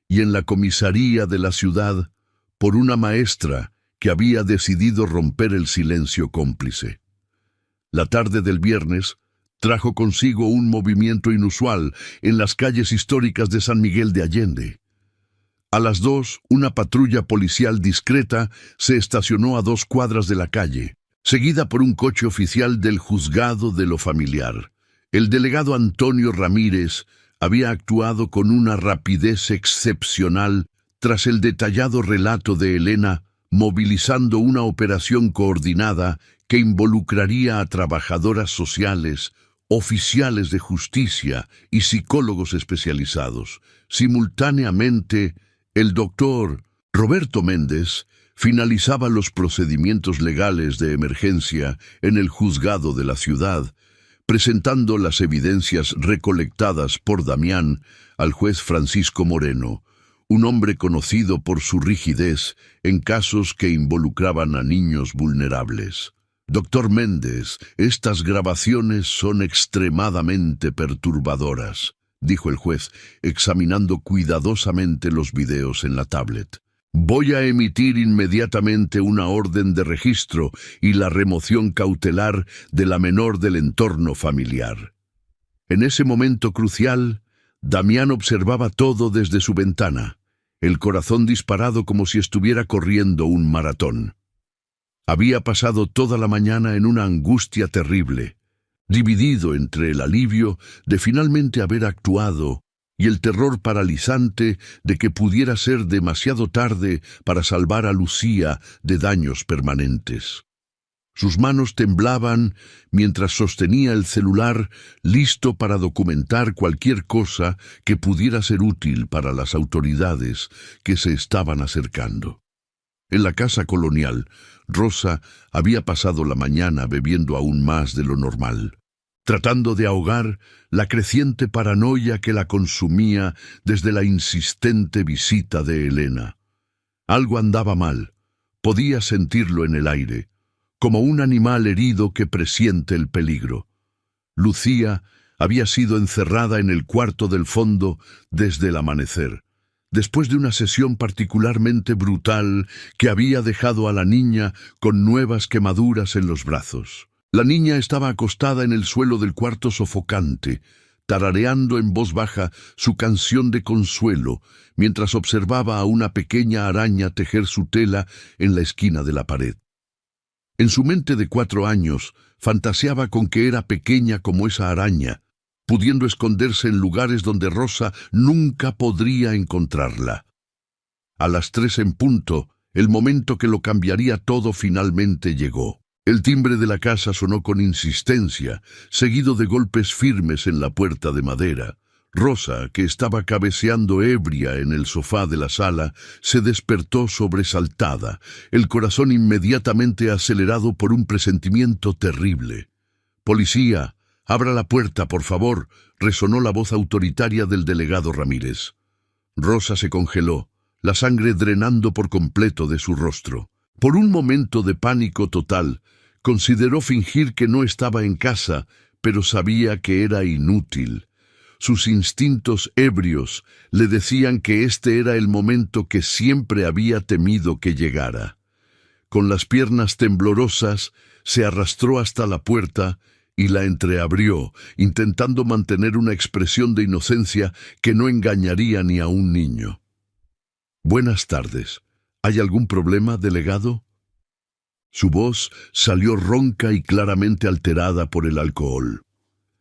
y en la comisaría de la ciudad por una maestra que había decidido romper el silencio cómplice. La tarde del viernes trajo consigo un movimiento inusual en las calles históricas de San Miguel de Allende. A las 2, una patrulla policial discreta se estacionó a 2 cuadras de la calle, seguida por un coche oficial del juzgado de lo familiar. El delegado Antonio Ramírez había actuado con una rapidez excepcional tras el detallado relato de Elena, movilizando una operación coordinada que involucraría a trabajadoras sociales, oficiales de justicia y psicólogos especializados. Simultáneamente, el doctor Roberto Méndez finalizaba los procedimientos legales de emergencia en el juzgado de la ciudad, presentando las evidencias recolectadas por Damián al juez Francisco Moreno, un hombre conocido por su rigidez en casos que involucraban a niños vulnerables. Doctor Méndez, estas grabaciones son extremadamente perturbadoras, dijo el juez, examinando cuidadosamente los videos en la tablet. Voy a emitir inmediatamente una orden de registro y la remoción cautelar de la menor del entorno familiar. En ese momento crucial, Damián observaba todo desde su ventana, el corazón disparado como si estuviera corriendo un maratón. Había pasado toda la mañana en una angustia terrible, dividido entre el alivio de finalmente haber actuado y el terror paralizante de que pudiera ser demasiado tarde para salvar a Lucía de daños permanentes. Sus manos temblaban mientras sostenía el celular, listo para documentar cualquier cosa que pudiera ser útil para las autoridades que se estaban acercando. En la casa colonial, Rosa había pasado la mañana bebiendo aún más de lo normal, tratando de ahogar la creciente paranoia que la consumía desde la insistente visita de Elena. Algo andaba mal, podía sentirlo en el aire, como un animal herido que presiente el peligro. Lucía había sido encerrada en el cuarto del fondo desde el amanecer, después de una sesión particularmente brutal que había dejado a la niña con nuevas quemaduras en los brazos. La niña estaba acostada en el suelo del cuarto sofocante, tarareando en voz baja su canción de consuelo, mientras observaba a una pequeña araña tejer su tela en la esquina de la pared. En su mente de 4 años, fantaseaba con que era pequeña como esa araña, pudiendo esconderse en lugares donde Rosa nunca podría encontrarla. A las 3 en punto, el momento que lo cambiaría todo finalmente llegó. El timbre de la casa sonó con insistencia, seguido de golpes firmes en la puerta de madera. Rosa, que estaba cabeceando ebria en el sofá de la sala, se despertó sobresaltada, el corazón inmediatamente acelerado por un presentimiento terrible. «Policía, abra la puerta, por favor», resonó la voz autoritaria del delegado Ramírez. Rosa se congeló, la sangre drenando por completo de su rostro. Por un momento de pánico total, consideró fingir que no estaba en casa, pero sabía que era inútil. Sus instintos ebrios le decían que este era el momento que siempre había temido que llegara. Con las piernas temblorosas, se arrastró hasta la puerta y la entreabrió, intentando mantener una expresión de inocencia que no engañaría ni a un niño. «Buenas tardes. ¿Hay algún problema, delegado?» Su voz salió ronca y claramente alterada por el alcohol.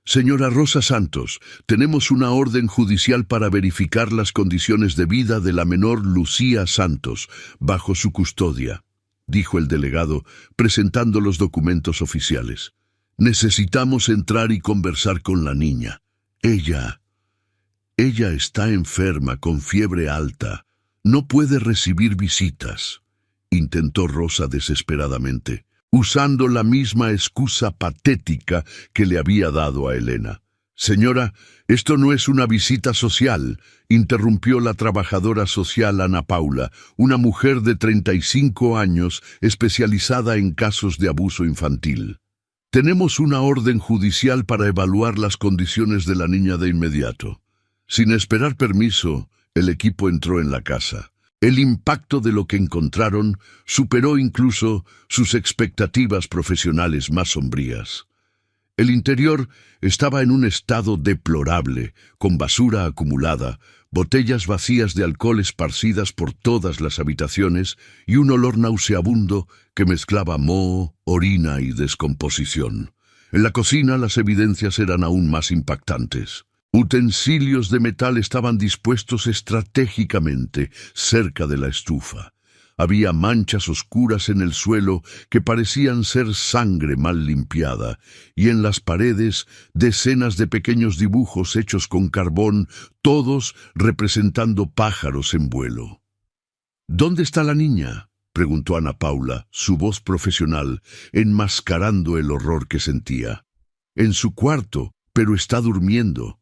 «Señora Rosa Santos, tenemos una orden judicial para verificar las condiciones de vida de la menor Lucía Santos, bajo su custodia», dijo el delegado, presentando los documentos oficiales. «Necesitamos entrar y conversar con la niña. Ella está enferma con fiebre alta. No puede recibir visitas», intentó Rosa desesperadamente, usando la misma excusa patética que le había dado a Elena. «Señora, esto no es una visita social», interrumpió la trabajadora social Ana Paula, una mujer de 35 años especializada en casos de abuso infantil. «Tenemos una orden judicial para evaluar las condiciones de la niña de inmediato». Sin esperar permiso, el equipo entró en la casa. El impacto de lo que encontraron superó incluso sus expectativas profesionales más sombrías. El interior estaba en un estado deplorable, con basura acumulada, botellas vacías de alcohol esparcidas por todas las habitaciones y un olor nauseabundo que mezclaba moho, orina y descomposición. En la cocina las evidencias eran aún más impactantes. Utensilios de metal estaban dispuestos estratégicamente cerca de la estufa. Había manchas oscuras en el suelo que parecían ser sangre mal limpiada, y en las paredes decenas de pequeños dibujos hechos con carbón, todos representando pájaros en vuelo. «¿Dónde está la niña?», preguntó Ana Paula, su voz profesional, enmascarando el horror que sentía. «En su cuarto, pero está durmiendo»,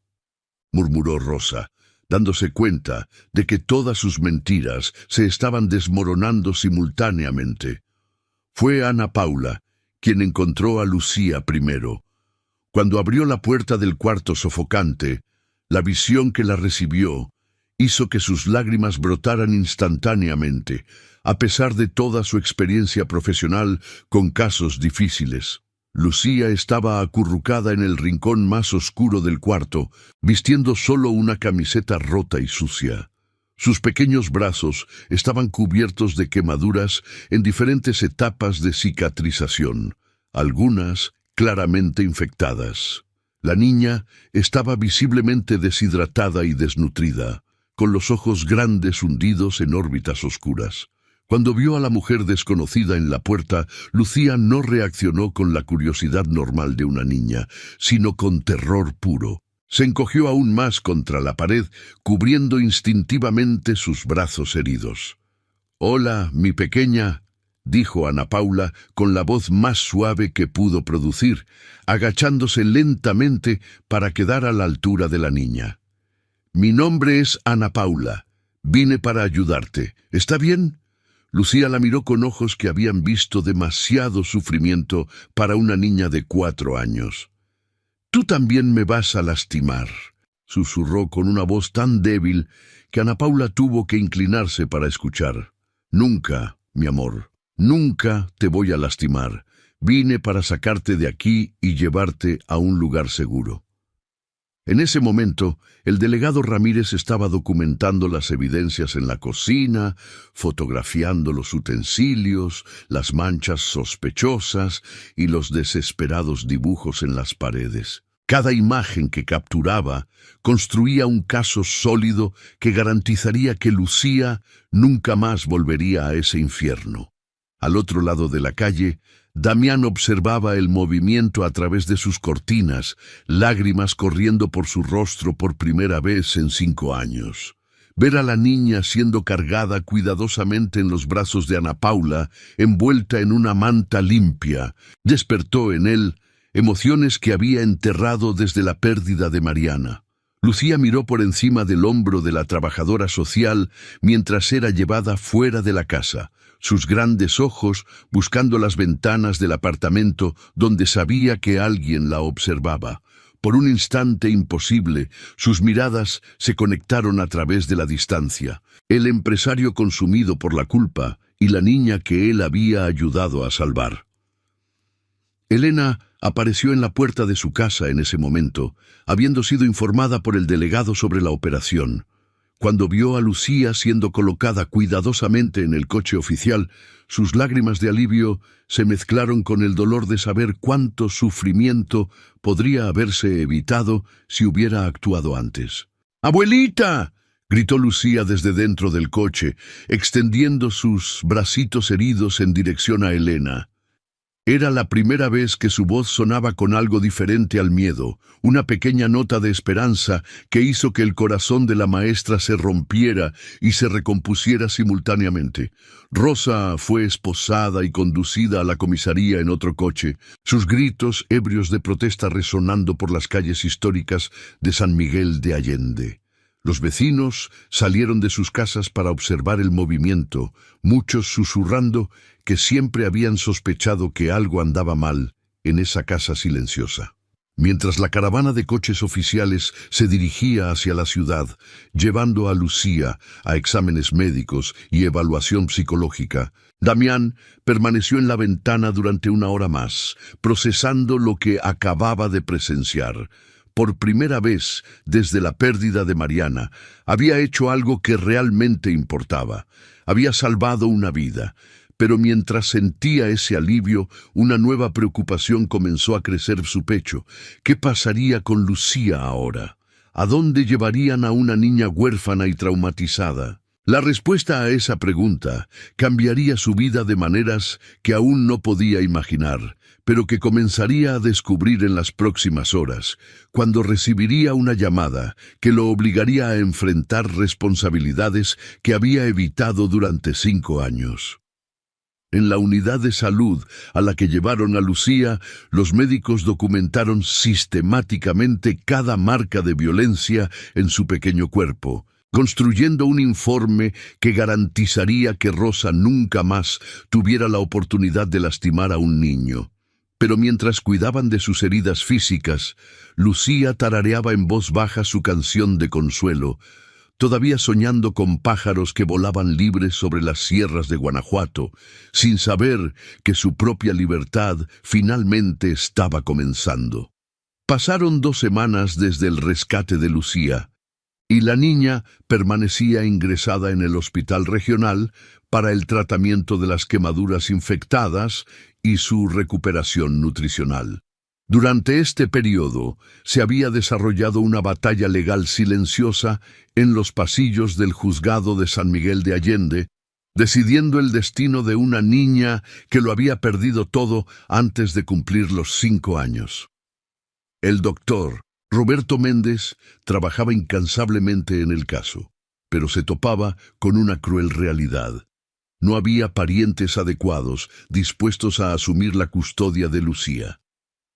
murmuró Rosa, dándose cuenta de que todas sus mentiras se estaban desmoronando simultáneamente. Fue Ana Paula quien encontró a Lucía primero. Cuando abrió la puerta del cuarto sofocante, la visión que la recibió hizo que sus lágrimas brotaran instantáneamente, a pesar de toda su experiencia profesional con casos difíciles. Lucía estaba acurrucada en el rincón más oscuro del cuarto, vistiendo solo una camiseta rota y sucia. Sus pequeños brazos estaban cubiertos de quemaduras en diferentes etapas de cicatrización, algunas claramente infectadas. La niña estaba visiblemente deshidratada y desnutrida, con los ojos grandes hundidos en órbitas oscuras. Cuando vio a la mujer desconocida en la puerta, Lucía no reaccionó con la curiosidad normal de una niña, sino con terror puro. Se encogió aún más contra la pared, cubriendo instintivamente sus brazos heridos. «Hola, mi pequeña», dijo Ana Paula con la voz más suave que pudo producir, agachándose lentamente para quedar a la altura de la niña. «Mi nombre es Ana Paula. Vine para ayudarte. ¿Está bien?» Lucía la miró con ojos que habían visto demasiado sufrimiento para una niña de 4 años. «Tú también me vas a lastimar», susurró con una voz tan débil que Ana Paula tuvo que inclinarse para escuchar. «Nunca, mi amor, nunca te voy a lastimar. Vine para sacarte de aquí y llevarte a un lugar seguro». En ese momento, el delegado Ramírez estaba documentando las evidencias en la cocina, fotografiando los utensilios, las manchas sospechosas y los desesperados dibujos en las paredes. Cada imagen que capturaba construía un caso sólido que garantizaría que Lucía nunca más volvería a ese infierno. Al otro lado de la calle, Damián observaba el movimiento a través de sus cortinas, lágrimas corriendo por su rostro por primera vez en 5 años. Ver a la niña siendo cargada cuidadosamente en los brazos de Ana Paula, envuelta en una manta limpia, despertó en él emociones que había enterrado desde la pérdida de Mariana. Lucía miró por encima del hombro de la trabajadora social mientras era llevada fuera de la casa, sus grandes ojos buscando las ventanas del apartamento donde sabía que alguien la observaba. Por un instante imposible, sus miradas se conectaron a través de la distancia. El empresario consumido por la culpa y la niña que él había ayudado a salvar. Elena apareció en la puerta de su casa en ese momento, habiendo sido informada por el delegado sobre la operación. Cuando vio a Lucía siendo colocada cuidadosamente en el coche oficial, sus lágrimas de alivio se mezclaron con el dolor de saber cuánto sufrimiento podría haberse evitado si hubiera actuado antes. «¡Abuelita!», gritó Lucía desde dentro del coche, extendiendo sus bracitos heridos en dirección a Elena. Era la primera vez que su voz sonaba con algo diferente al miedo, una pequeña nota de esperanza que hizo que el corazón de la maestra se rompiera y se recompusiera simultáneamente. Rosa fue esposada y conducida a la comisaría en otro coche, sus gritos ebrios de protesta resonando por las calles históricas de San Miguel de Allende. Los vecinos salieron de sus casas para observar el movimiento, muchos susurrando que siempre habían sospechado que algo andaba mal en esa casa silenciosa. Mientras la caravana de coches oficiales se dirigía hacia la ciudad, llevando a Lucía a exámenes médicos y evaluación psicológica, Damián permaneció en la ventana durante 1 hora más, procesando lo que acababa de presenciar. Por primera vez desde la pérdida de Mariana, había hecho algo que realmente importaba. Había salvado una vida. Pero mientras sentía ese alivio, una nueva preocupación comenzó a crecer su pecho. ¿Qué pasaría con Lucía ahora? ¿A dónde llevarían a una niña huérfana y traumatizada? La respuesta a esa pregunta cambiaría su vida de maneras que aún no podía imaginar, pero que comenzaría a descubrir en las próximas horas, cuando recibiría una llamada que lo obligaría a enfrentar responsabilidades que había evitado durante 5 años. En la unidad de salud a la que llevaron a Lucía, los médicos documentaron sistemáticamente cada marca de violencia en su pequeño cuerpo, construyendo un informe que garantizaría que Rosa nunca más tuviera la oportunidad de lastimar a un niño. Pero mientras cuidaban de sus heridas físicas, Lucía tarareaba en voz baja su canción de consuelo. todavía soñando con pájaros que volaban libres sobre las sierras de Guanajuato, sin saber que su propia libertad finalmente estaba comenzando. Pasaron 2 semanas desde el rescate de Lucía, y la niña permanecía ingresada en el hospital regional para el tratamiento de las quemaduras infectadas y su recuperación nutricional. Durante este periodo se había desarrollado una batalla legal silenciosa en los pasillos del juzgado de San Miguel de Allende, decidiendo el destino de una niña que lo había perdido todo antes de cumplir los 5 años. El doctor Roberto Méndez trabajaba incansablemente en el caso, pero se topaba con una cruel realidad. No había parientes adecuados dispuestos a asumir la custodia de Lucía.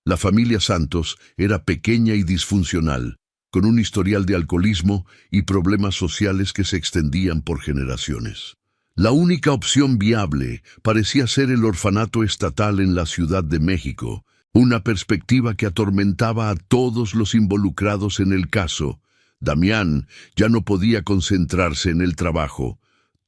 La familia Santos era pequeña y disfuncional, con un historial de alcoholismo y problemas sociales que se extendían por generaciones. La única opción viable parecía ser el orfanato estatal en la Ciudad de México, una perspectiva que atormentaba a todos los involucrados en el caso. Damián ya no podía concentrarse en el trabajo.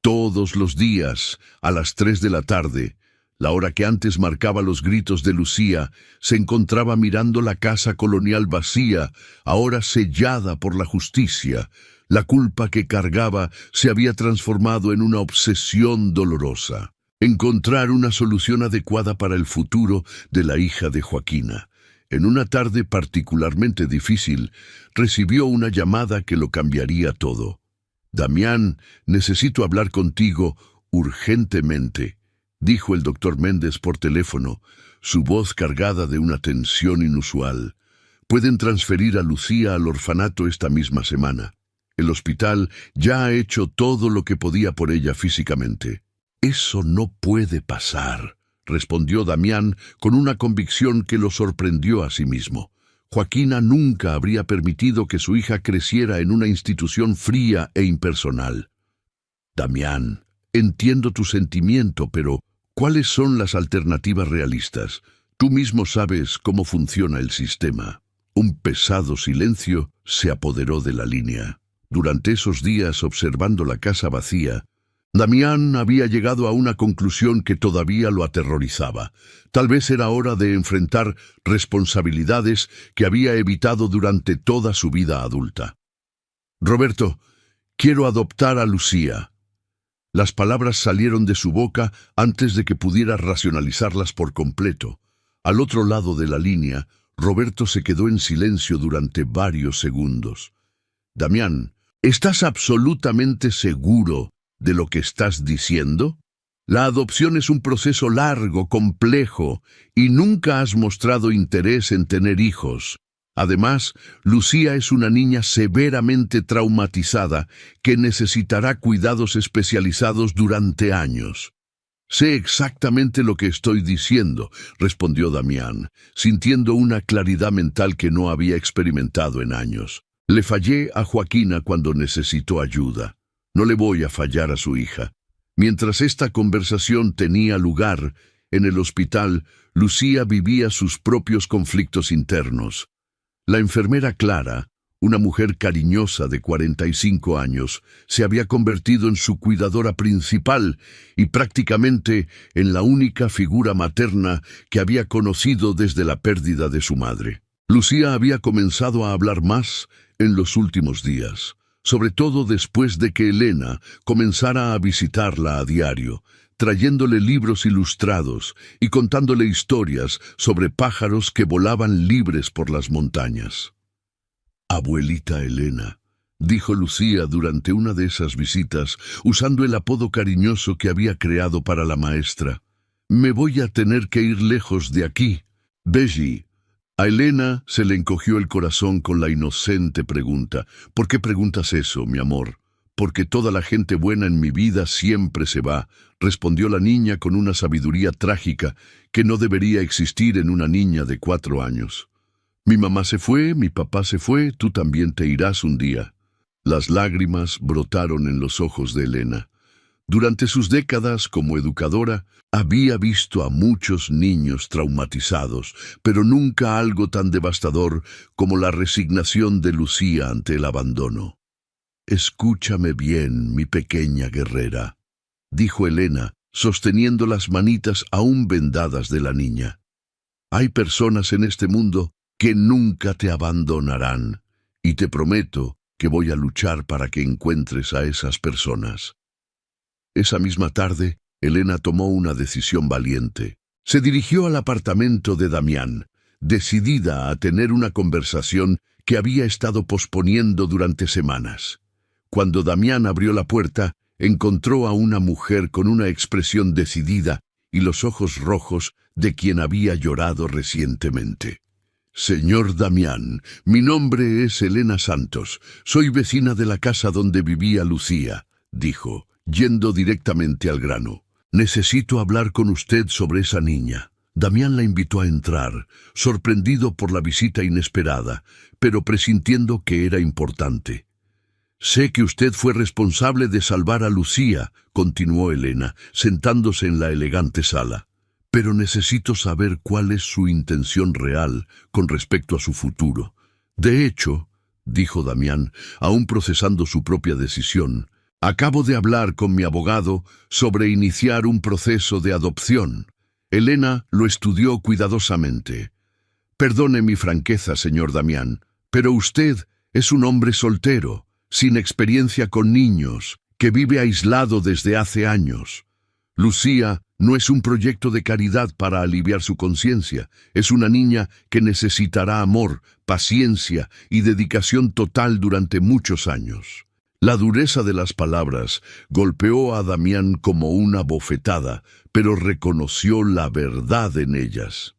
Todos los días, a las 3 de la tarde, la hora que antes marcaba los gritos de Lucía, se encontraba mirando la casa colonial vacía, ahora sellada por la justicia. La culpa que cargaba se había transformado en una obsesión dolorosa. Encontrar una solución adecuada para el futuro de la hija de Joaquina. En una tarde particularmente difícil, recibió una llamada que lo cambiaría todo. «Damián, necesito hablar contigo urgentemente», dijo el doctor Méndez por teléfono, su voz cargada de una tensión inusual. «Pueden transferir a Lucía al orfanato esta misma semana. El hospital ya ha hecho todo lo que podía por ella físicamente». «Eso no puede pasar», respondió Damián con una convicción que lo sorprendió a sí mismo. Joaquina nunca habría permitido que su hija creciera en una institución fría e impersonal. «Damián, entiendo tu sentimiento, pero ¿cuáles son las alternativas realistas? Tú mismo sabes cómo funciona el sistema». Un pesado silencio se apoderó de la línea. Durante esos días, observando la casa vacía, Damián había llegado a una conclusión que todavía lo aterrorizaba. Tal vez era hora de enfrentar responsabilidades que había evitado durante toda su vida adulta. «Roberto, quiero adoptar a Lucía». Las palabras salieron de su boca antes de que pudiera racionalizarlas por completo. Al otro lado de la línea, Roberto se quedó en silencio durante varios segundos. «Damián, ¿estás absolutamente seguro de lo que estás diciendo? La adopción es un proceso largo, complejo, y nunca has mostrado interés en tener hijos. Además, Lucía es una niña severamente traumatizada que necesitará cuidados especializados durante años». «Sé exactamente lo que estoy diciendo», respondió Damián, sintiendo una claridad mental que no había experimentado en años. «Le fallé a Joaquina cuando necesitó ayuda. No le voy a fallar a su hija». Mientras esta conversación tenía lugar, en el hospital, Lucía vivía sus propios conflictos internos. La enfermera Clara, una mujer cariñosa de 45 años, se había convertido en su cuidadora principal y prácticamente en la única figura materna que había conocido desde la pérdida de su madre. Lucía había comenzado a hablar más en los últimos días, sobre todo después de que Elena comenzara a visitarla a diario, trayéndole libros ilustrados y contándole historias sobre pájaros que volaban libres por las montañas. «Abuelita Elena», dijo Lucía durante una de esas visitas, usando el apodo cariñoso que había creado para la maestra, «me voy a tener que ir lejos de aquí. Beji». A Elena se le encogió el corazón con la inocente pregunta. «¿Por qué preguntas eso, mi amor?» «Porque toda la gente buena en mi vida siempre se va», respondió la niña con una sabiduría trágica que no debería existir en una niña de 4 años. «Mi mamá se fue, mi papá se fue, tú también te irás un día». Las lágrimas brotaron en los ojos de Elena. Durante sus décadas como educadora, había visto a muchos niños traumatizados, pero nunca algo tan devastador como la resignación de Lucía ante el abandono. Escúchame bien, mi pequeña guerrera, dijo Elena, sosteniendo las manitas aún vendadas de la niña. Hay personas en este mundo que nunca te abandonarán, y te prometo que voy a luchar para que encuentres a esas personas. Esa misma tarde, Elena tomó una decisión valiente. Se dirigió al apartamento de Damián, decidida a tener una conversación que había estado posponiendo durante semanas. Cuando Damián abrió la puerta, encontró a una mujer con una expresión decidida y los ojos rojos de quien había llorado recientemente. Señor Damián, mi nombre es Elena Santos. Soy vecina de la casa donde vivía Lucía, dijo, yendo directamente al grano. Necesito hablar con usted sobre esa niña. Damián la invitó a entrar, sorprendido por la visita inesperada, pero presintiendo que era importante. Sé que usted fue responsable de salvar a Lucía, continuó Elena, sentándose en la elegante sala. Pero necesito saber cuál es su intención real con respecto a su futuro. De hecho, dijo Damián, aún procesando su propia decisión, acabo de hablar con mi abogado sobre iniciar un proceso de adopción. Elena lo estudió cuidadosamente. Perdone mi franqueza, señor Damián, pero usted es un hombre soltero, sin experiencia con niños, que vive aislado desde hace años. Lucía no es un proyecto de caridad para aliviar su conciencia, es una niña que necesitará amor, paciencia y dedicación total durante muchos años. La dureza de las palabras golpeó a Damián como una bofetada, pero reconoció la verdad en ellas.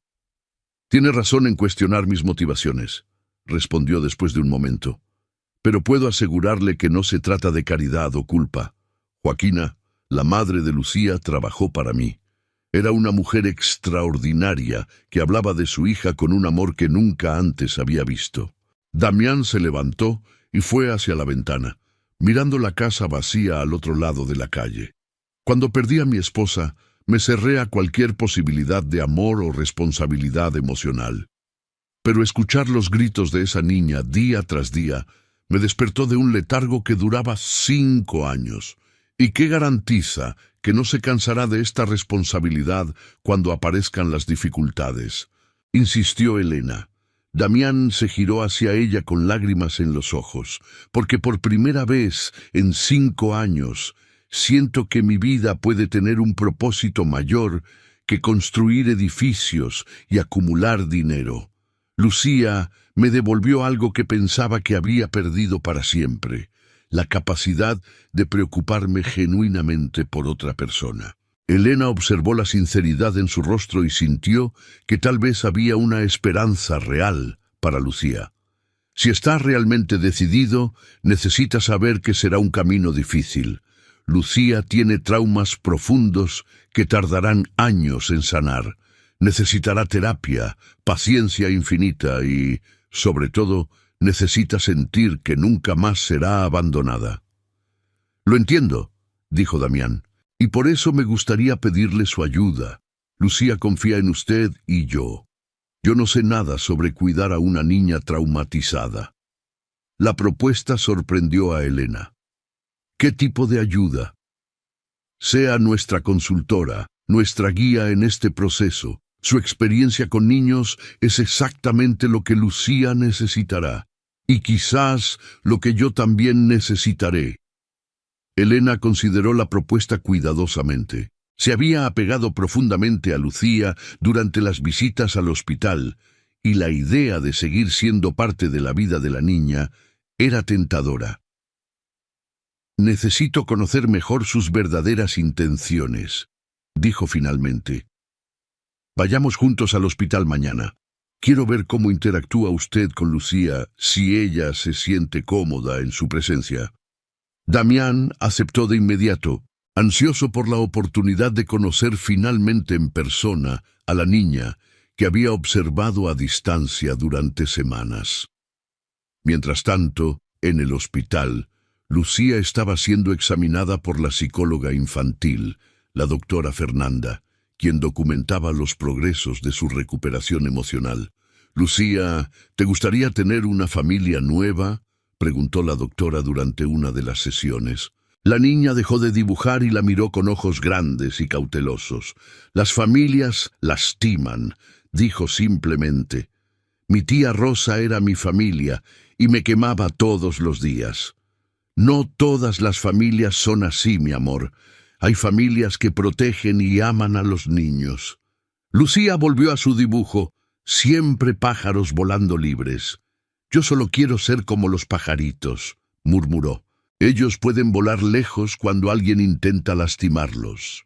Tiene razón en cuestionar mis motivaciones, respondió después de un momento. Pero puedo asegurarle que no se trata de caridad o culpa. Joaquina, la madre de Lucía, trabajó para mí. Era una mujer extraordinaria que hablaba de su hija con un amor que nunca antes había visto. Damián se levantó y fue hacia la ventana, mirando la casa vacía al otro lado de la calle. Cuando perdí a mi esposa, me cerré a cualquier posibilidad de amor o responsabilidad emocional. Pero escuchar los gritos de esa niña día tras día me despertó de un letargo que duraba 5 años. ¿Y qué garantiza que no se cansará de esta responsabilidad cuando aparezcan las dificultades? Insistió Elena. Damián se giró hacia ella con lágrimas en los ojos, porque por primera vez en 5 años siento que mi vida puede tener un propósito mayor que construir edificios y acumular dinero. Lucía me devolvió algo que pensaba que había perdido para siempre: la capacidad de preocuparme genuinamente por otra persona. Elena observó la sinceridad en su rostro y sintió que tal vez había una esperanza real para Lucía. Si está realmente decidido, necesita saber que será un camino difícil. Lucía tiene traumas profundos que tardarán años en sanar. Necesitará terapia, paciencia infinita y, sobre todo, necesita sentir que nunca más será abandonada. Lo entiendo, dijo Damián, y por eso me gustaría pedirle su ayuda. Lucía confía en usted y yo. Yo no sé nada sobre cuidar a una niña traumatizada. La propuesta sorprendió a Elena. ¿Qué tipo de ayuda? Sea nuestra consultora, nuestra guía en este proceso. Su experiencia con niños es exactamente lo que Lucía necesitará, y quizás lo que yo también necesitaré. Elena consideró la propuesta cuidadosamente. Se había apegado profundamente a Lucía durante las visitas al hospital, y la idea de seguir siendo parte de la vida de la niña era tentadora. Necesito conocer mejor sus verdaderas intenciones, dijo finalmente. Vayamos juntos al hospital mañana. Quiero ver cómo interactúa usted con Lucía, si ella se siente cómoda en su presencia. Damián aceptó de inmediato, ansioso por la oportunidad de conocer finalmente en persona a la niña que había observado a distancia durante semanas. Mientras tanto, en el hospital, Lucía estaba siendo examinada por la psicóloga infantil, la doctora Fernanda, quien documentaba los progresos de su recuperación emocional. Lucía, ¿te gustaría tener una familia nueva? preguntó la doctora durante una de las sesiones. La niña dejó de dibujar y la miró con ojos grandes y cautelosos. Las familias lastiman, dijo simplemente. Mi tía Rosa era mi familia y me quemaba todos los días. No todas las familias son así, mi amor. Hay familias que protegen y aman a los niños. Lucía volvió a su dibujo, siempre pájaros volando libres. Yo solo quiero ser como los pajaritos, murmuró. Ellos pueden volar lejos cuando alguien intenta lastimarlos.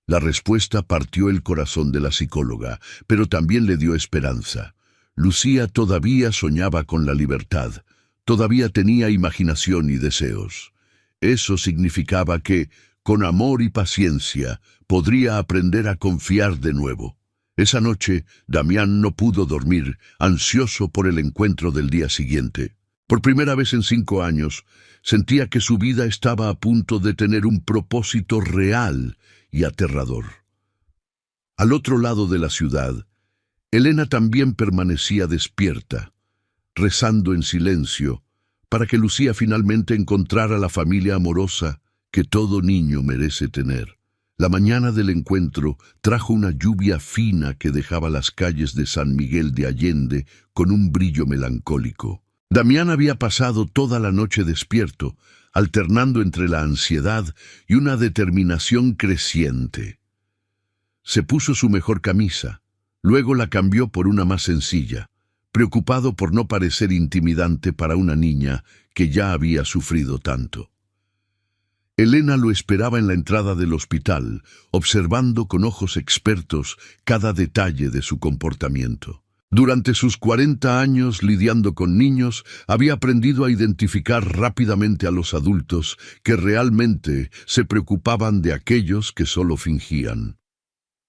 La respuesta partió el corazón de la psicóloga, pero también le dio esperanza. Lucía todavía soñaba con la libertad, todavía tenía imaginación y deseos. Eso significaba que, con amor y paciencia, podría aprender a confiar de nuevo. Esa noche, Damián no pudo dormir, ansioso por el encuentro del día siguiente. Por primera vez en 5 años, sentía que su vida estaba a punto de tener un propósito real y aterrador. Al otro lado de la ciudad, Elena también permanecía despierta, rezando en silencio, para que Lucía finalmente encontrara la familia amorosa que todo niño merece tener. La mañana del encuentro trajo una lluvia fina que dejaba las calles de San Miguel de Allende con un brillo melancólico. Damián había pasado toda la noche despierto, alternando entre la ansiedad y una determinación creciente. Se puso su mejor camisa, luego la cambió por una más sencilla, preocupado por no parecer intimidante para una niña que ya había sufrido tanto. Elena lo esperaba en la entrada del hospital, observando con ojos expertos cada detalle de su comportamiento. Durante sus 40 años lidiando con niños, había aprendido a identificar rápidamente a los adultos que realmente se preocupaban de aquellos que solo fingían.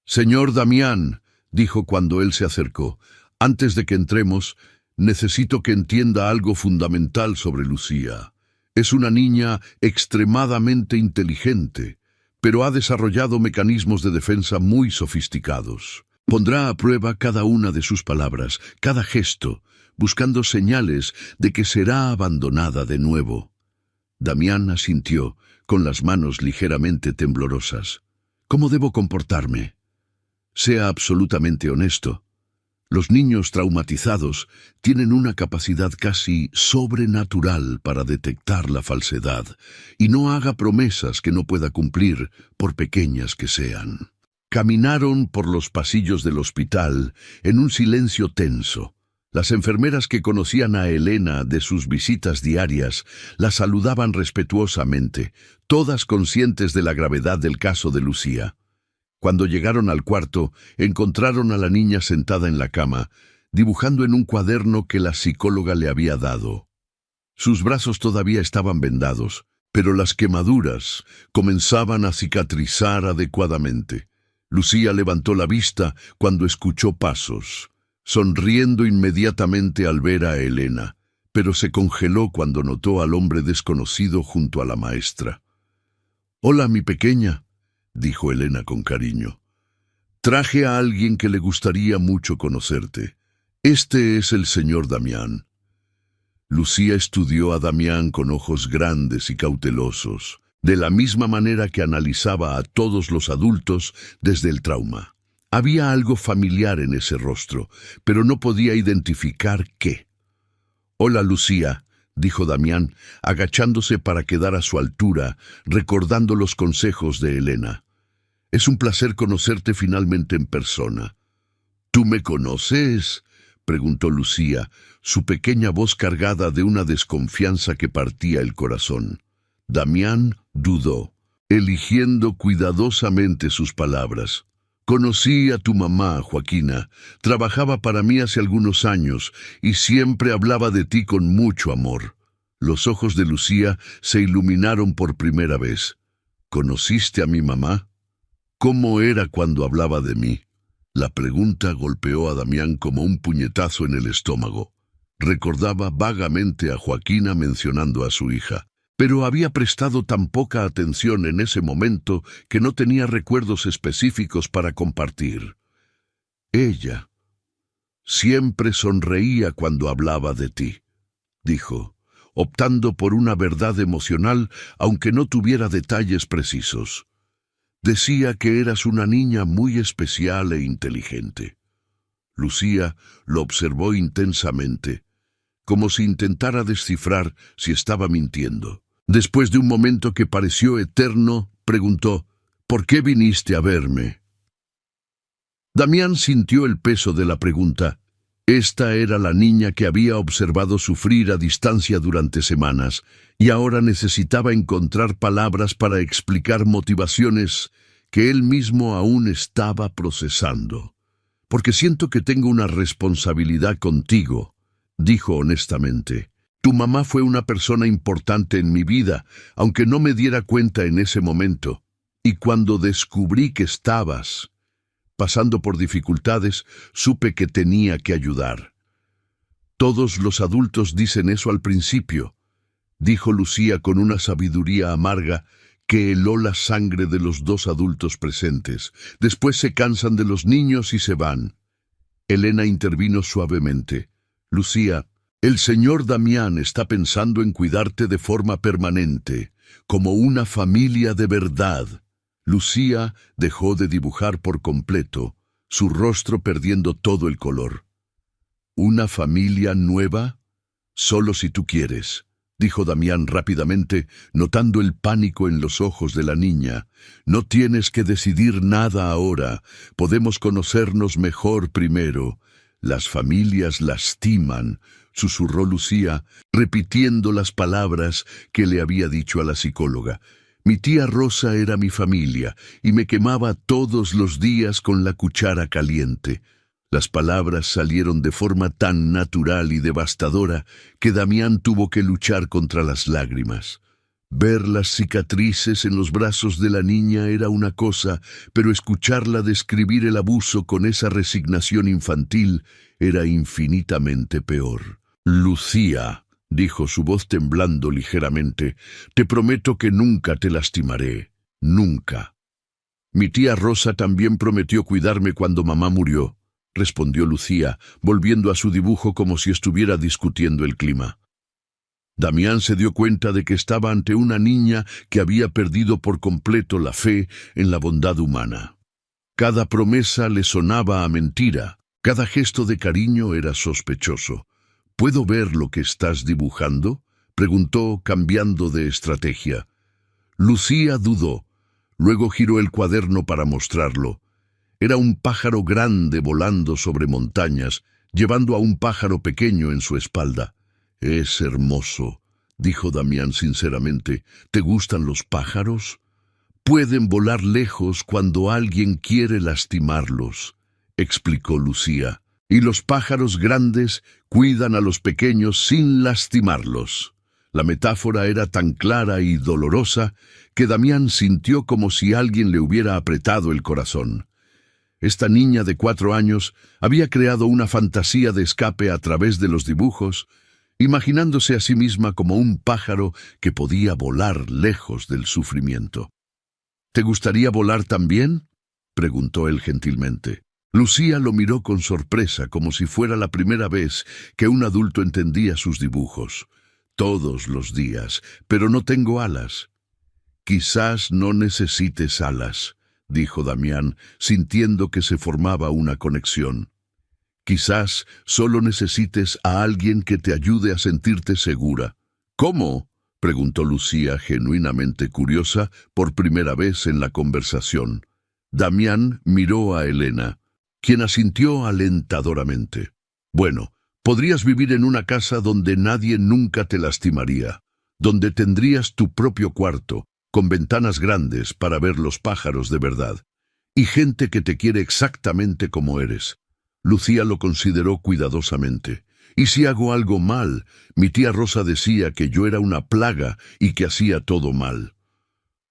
«Señor Damián», dijo cuando él se acercó, «antes de que entremos, necesito que entienda algo fundamental sobre Lucía. Es una niña extremadamente inteligente, pero ha desarrollado mecanismos de defensa muy sofisticados. Pondrá a prueba cada una de sus palabras, cada gesto, buscando señales de que será abandonada de nuevo». Damián asintió, con las manos ligeramente temblorosas. «¿Cómo debo comportarme?» «Sea absolutamente honesto. Los niños traumatizados tienen una capacidad casi sobrenatural para detectar la falsedad, y no haga promesas que no pueda cumplir, por pequeñas que sean». Caminaron por los pasillos del hospital en un silencio tenso. Las enfermeras que conocían a Elena de sus visitas diarias la saludaban respetuosamente, todas conscientes de la gravedad del caso de Lucía. Cuando llegaron al cuarto, encontraron a la niña sentada en la cama, dibujando en un cuaderno que la psicóloga le había dado. Sus brazos todavía estaban vendados, pero las quemaduras comenzaban a cicatrizar adecuadamente. Lucía levantó la vista cuando escuchó pasos, sonriendo inmediatamente al ver a Elena, pero se congeló cuando notó al hombre desconocido junto a la maestra. «Hola, mi pequeña», dijo Elena con cariño. «Traje a alguien que le gustaría mucho conocerte. Este es el señor Damián». Lucía estudió a Damián con ojos grandes y cautelosos, de la misma manera que analizaba a todos los adultos desde el trauma. Había algo familiar en ese rostro, pero no podía identificar qué. «Hola, Lucía», dijo Damián, agachándose para quedar a su altura, recordando los consejos de Elena. «Es un placer conocerte finalmente en persona». «¿Tú me conoces?», preguntó Lucía, su pequeña voz cargada de una desconfianza que partía el corazón. Damián dudó, eligiendo cuidadosamente sus palabras. «Conocí a tu mamá, Joaquina. Trabajaba para mí hace algunos años y siempre hablaba de ti con mucho amor». Los ojos de Lucía se iluminaron por primera vez. «¿Conociste a mi mamá? ¿Cómo era cuando hablaba de mí?». La pregunta golpeó a Damián como un puñetazo en el estómago. Recordaba vagamente a Joaquina mencionando a su hija, pero había prestado tan poca atención en ese momento que no tenía recuerdos específicos para compartir. «Ella siempre sonreía cuando hablaba de ti», dijo. optando por una verdad emocional, aunque no tuviera detalles precisos. Decía que eras una niña muy especial e inteligente. Lucía lo observó intensamente, como si intentara descifrar si estaba mintiendo. Después de un momento que pareció eterno, preguntó: «¿Por qué viniste a verme?». Damián sintió el peso de la pregunta. Esta era la niña que había observado sufrir a distancia durante semanas, y ahora necesitaba encontrar palabras para explicar motivaciones que él mismo aún estaba procesando. «Porque siento que tengo una responsabilidad contigo», dijo honestamente. «Tu mamá fue una persona importante en mi vida, aunque no me diera cuenta en ese momento. Y cuando descubrí que estabas pasando por dificultades, supe que tenía que ayudar». «Todos los adultos dicen eso al principio», dijo Lucía con una sabiduría amarga que heló la sangre de los dos adultos presentes. «Después se cansan de los niños y se van». Elena intervino suavemente. «Lucía, el señor Damián está pensando en cuidarte de forma permanente, como una familia de verdad». Lucía dejó de dibujar por completo, su rostro perdiendo todo el color. «¿Una familia nueva? Solo si tú quieres», dijo Damián rápidamente, notando el pánico en los ojos de la niña. «No tienes que decidir nada ahora. Podemos conocernos mejor primero. Las familias lastiman», susurró Lucía, repitiendo las palabras que le había dicho a la psicóloga. «Mi tía Rosa era mi familia y me quemaba todos los días con la cuchara caliente». Las palabras salieron de forma tan natural y devastadora que Damián tuvo que luchar contra las lágrimas. Ver las cicatrices en los brazos de la niña era una cosa, pero escucharla describir el abuso con esa resignación infantil era infinitamente peor. «Lucía», dijo su voz temblando ligeramente, «te prometo que nunca te lastimaré. Nunca». «Mi tía Rosa también prometió cuidarme cuando mamá murió», respondió Lucía, volviendo a su dibujo como si estuviera discutiendo el clima. Damián se dio cuenta de que estaba ante una niña que había perdido por completo la fe en la bondad humana. Cada promesa le sonaba a mentira, cada gesto de cariño era sospechoso. «¿Puedo ver lo que estás dibujando?», preguntó, cambiando de estrategia. Lucía dudó, luego giró el cuaderno para mostrarlo. Era un pájaro grande volando sobre montañas, llevando a un pájaro pequeño en su espalda. «Es hermoso», dijo Damián sinceramente. «¿Te gustan los pájaros? Pueden volar lejos cuando alguien quiere lastimarlos», explicó Lucía. «Y los pájaros grandes cuidan a los pequeños sin lastimarlos». La metáfora era tan clara y dolorosa que Damián sintió como si alguien le hubiera apretado el corazón. Esta niña de 4 años había creado una fantasía de escape a través de los dibujos, imaginándose a sí misma como un pájaro que podía volar lejos del sufrimiento. «¿Te gustaría volar también?», preguntó él gentilmente. Lucía lo miró con sorpresa, como si fuera la primera vez que un adulto entendía sus dibujos. «Todos los días, pero no tengo alas». «Quizás no necesites alas», dijo Damián, sintiendo que se formaba una conexión. «Quizás solo necesites a alguien que te ayude a sentirte segura». «¿Cómo?», preguntó Lucía, genuinamente curiosa, por primera vez en la conversación. Damián miró a Elena, quien asintió alentadoramente. «Bueno, podrías vivir en una casa donde nadie nunca te lastimaría, donde tendrías tu propio cuarto, con ventanas grandes para ver los pájaros de verdad, y gente que te quiere exactamente como eres». Lucía lo consideró cuidadosamente. «¿Y si hago algo mal? Mi tía Rosa decía que yo era una plaga y que hacía todo mal».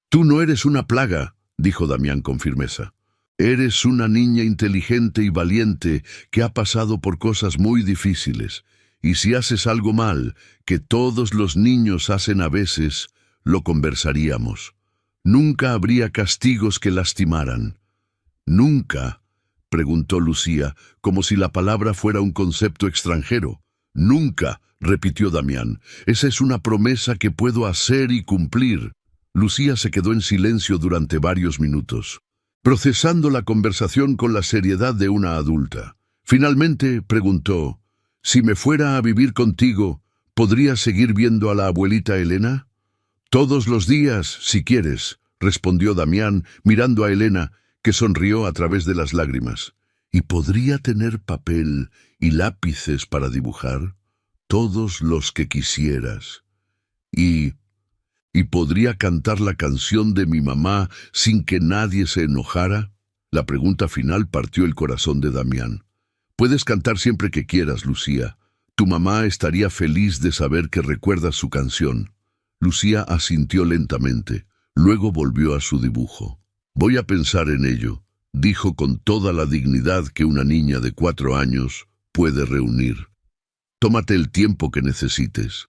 «Tú no eres una plaga», dijo Damián con firmeza. «Eres una niña inteligente y valiente que ha pasado por cosas muy difíciles, y si haces algo mal, que todos los niños hacen a veces, lo conversaríamos. Nunca habría castigos que lastimaran». «¿Nunca?», preguntó Lucía, como si la palabra fuera un concepto extranjero. Nunca, repitió Damián. Esa es una promesa que puedo hacer y cumplir. Lucía se quedó en silencio durante varios minutos, procesando la conversación con la seriedad de una adulta. Finalmente preguntó, «Si me fuera a vivir contigo, ¿podría seguir viendo a la abuelita Elena?» «Todos los días, si quieres», respondió Damián, mirando a Elena, que sonrió a través de las lágrimas. «¿Y podría tener papel y lápices para dibujar? Todos los que quisieras. ¿Y podría cantar la canción de mi mamá sin que nadie se enojara?» La pregunta final partió el corazón de Damián. «Puedes cantar siempre que quieras, Lucía. Tu mamá estaría feliz de saber que recuerdas su canción». Lucía asintió lentamente. Luego volvió a su dibujo. «Voy a pensar en ello», dijo con toda la dignidad que una niña de 4 años puede reunir. «Tómate el tiempo que necesites»,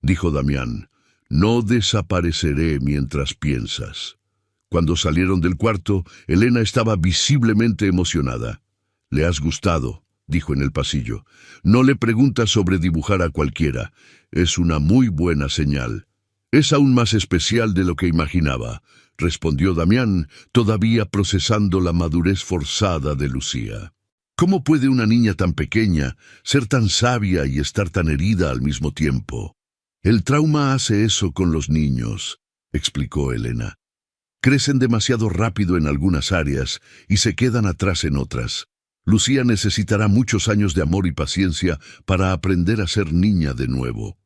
dijo Damián. «No desapareceré mientras piensas». Cuando salieron del cuarto, Elena estaba visiblemente emocionada. «Le has gustado», dijo en el pasillo. «No le preguntas sobre dibujar a cualquiera. Es una muy buena señal». «Es aún más especial de lo que imaginaba», respondió Damián, todavía procesando la madurez forzada de Lucía. «¿Cómo puede una niña tan pequeña ser tan sabia y estar tan herida al mismo tiempo?» «El trauma hace eso con los niños», explicó Elena. «Crecen demasiado rápido en algunas áreas y se quedan atrás en otras. Lucía necesitará muchos años de amor y paciencia para aprender a ser niña de nuevo».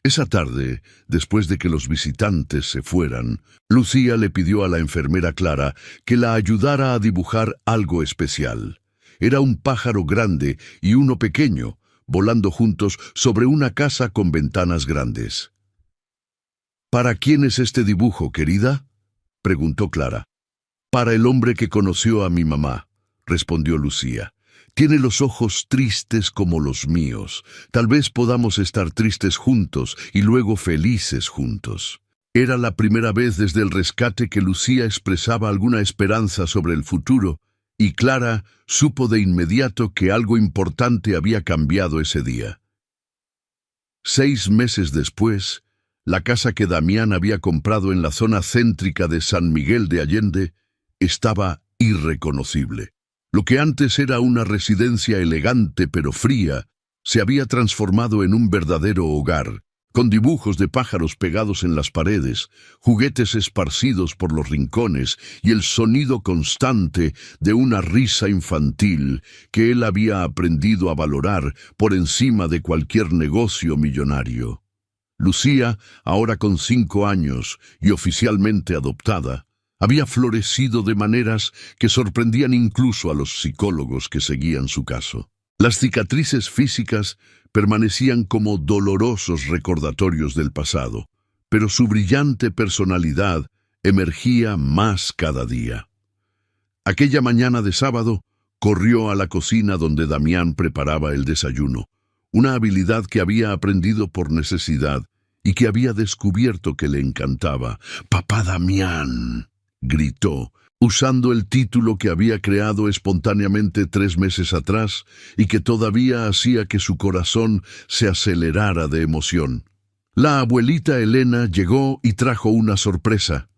Esa tarde, después de que los visitantes se fueran, Lucía le pidió a la enfermera Clara que la ayudara a dibujar algo especial. Era un pájaro grande y uno pequeño, volando juntos sobre una casa con ventanas grandes. «¿Para quién es este dibujo, querida?», preguntó Clara. «Para el hombre que conoció a mi mamá», respondió Lucía. «Tiene los ojos tristes como los míos. Tal vez podamos estar tristes juntos y luego felices juntos». Era la primera vez desde el rescate que Lucía expresaba alguna esperanza sobre el futuro, y Clara supo de inmediato que algo importante había cambiado ese día. 6 meses después, la casa que Damián había comprado en la zona céntrica de San Miguel de Allende estaba irreconocible. Lo que antes era una residencia elegante pero fría, se había transformado en un verdadero hogar, con dibujos de pájaros pegados en las paredes, juguetes esparcidos por los rincones y el sonido constante de una risa infantil que él había aprendido a valorar por encima de cualquier negocio millonario. Lucía, ahora con 5 años y oficialmente adoptada, había florecido de maneras que sorprendían incluso a los psicólogos que seguían su caso. Las cicatrices físicas permanecían como dolorosos recordatorios del pasado, pero su brillante personalidad emergía más cada día. Aquella mañana de sábado, corrió a la cocina donde Damián preparaba el desayuno, una habilidad que había aprendido por necesidad y que había descubierto que le encantaba. «¡Papá Damián!», gritó, usando el título que había creado espontáneamente 3 meses atrás y que todavía hacía que su corazón se acelerara de emoción. La abuelita Elena llegó y trajo una sorpresa.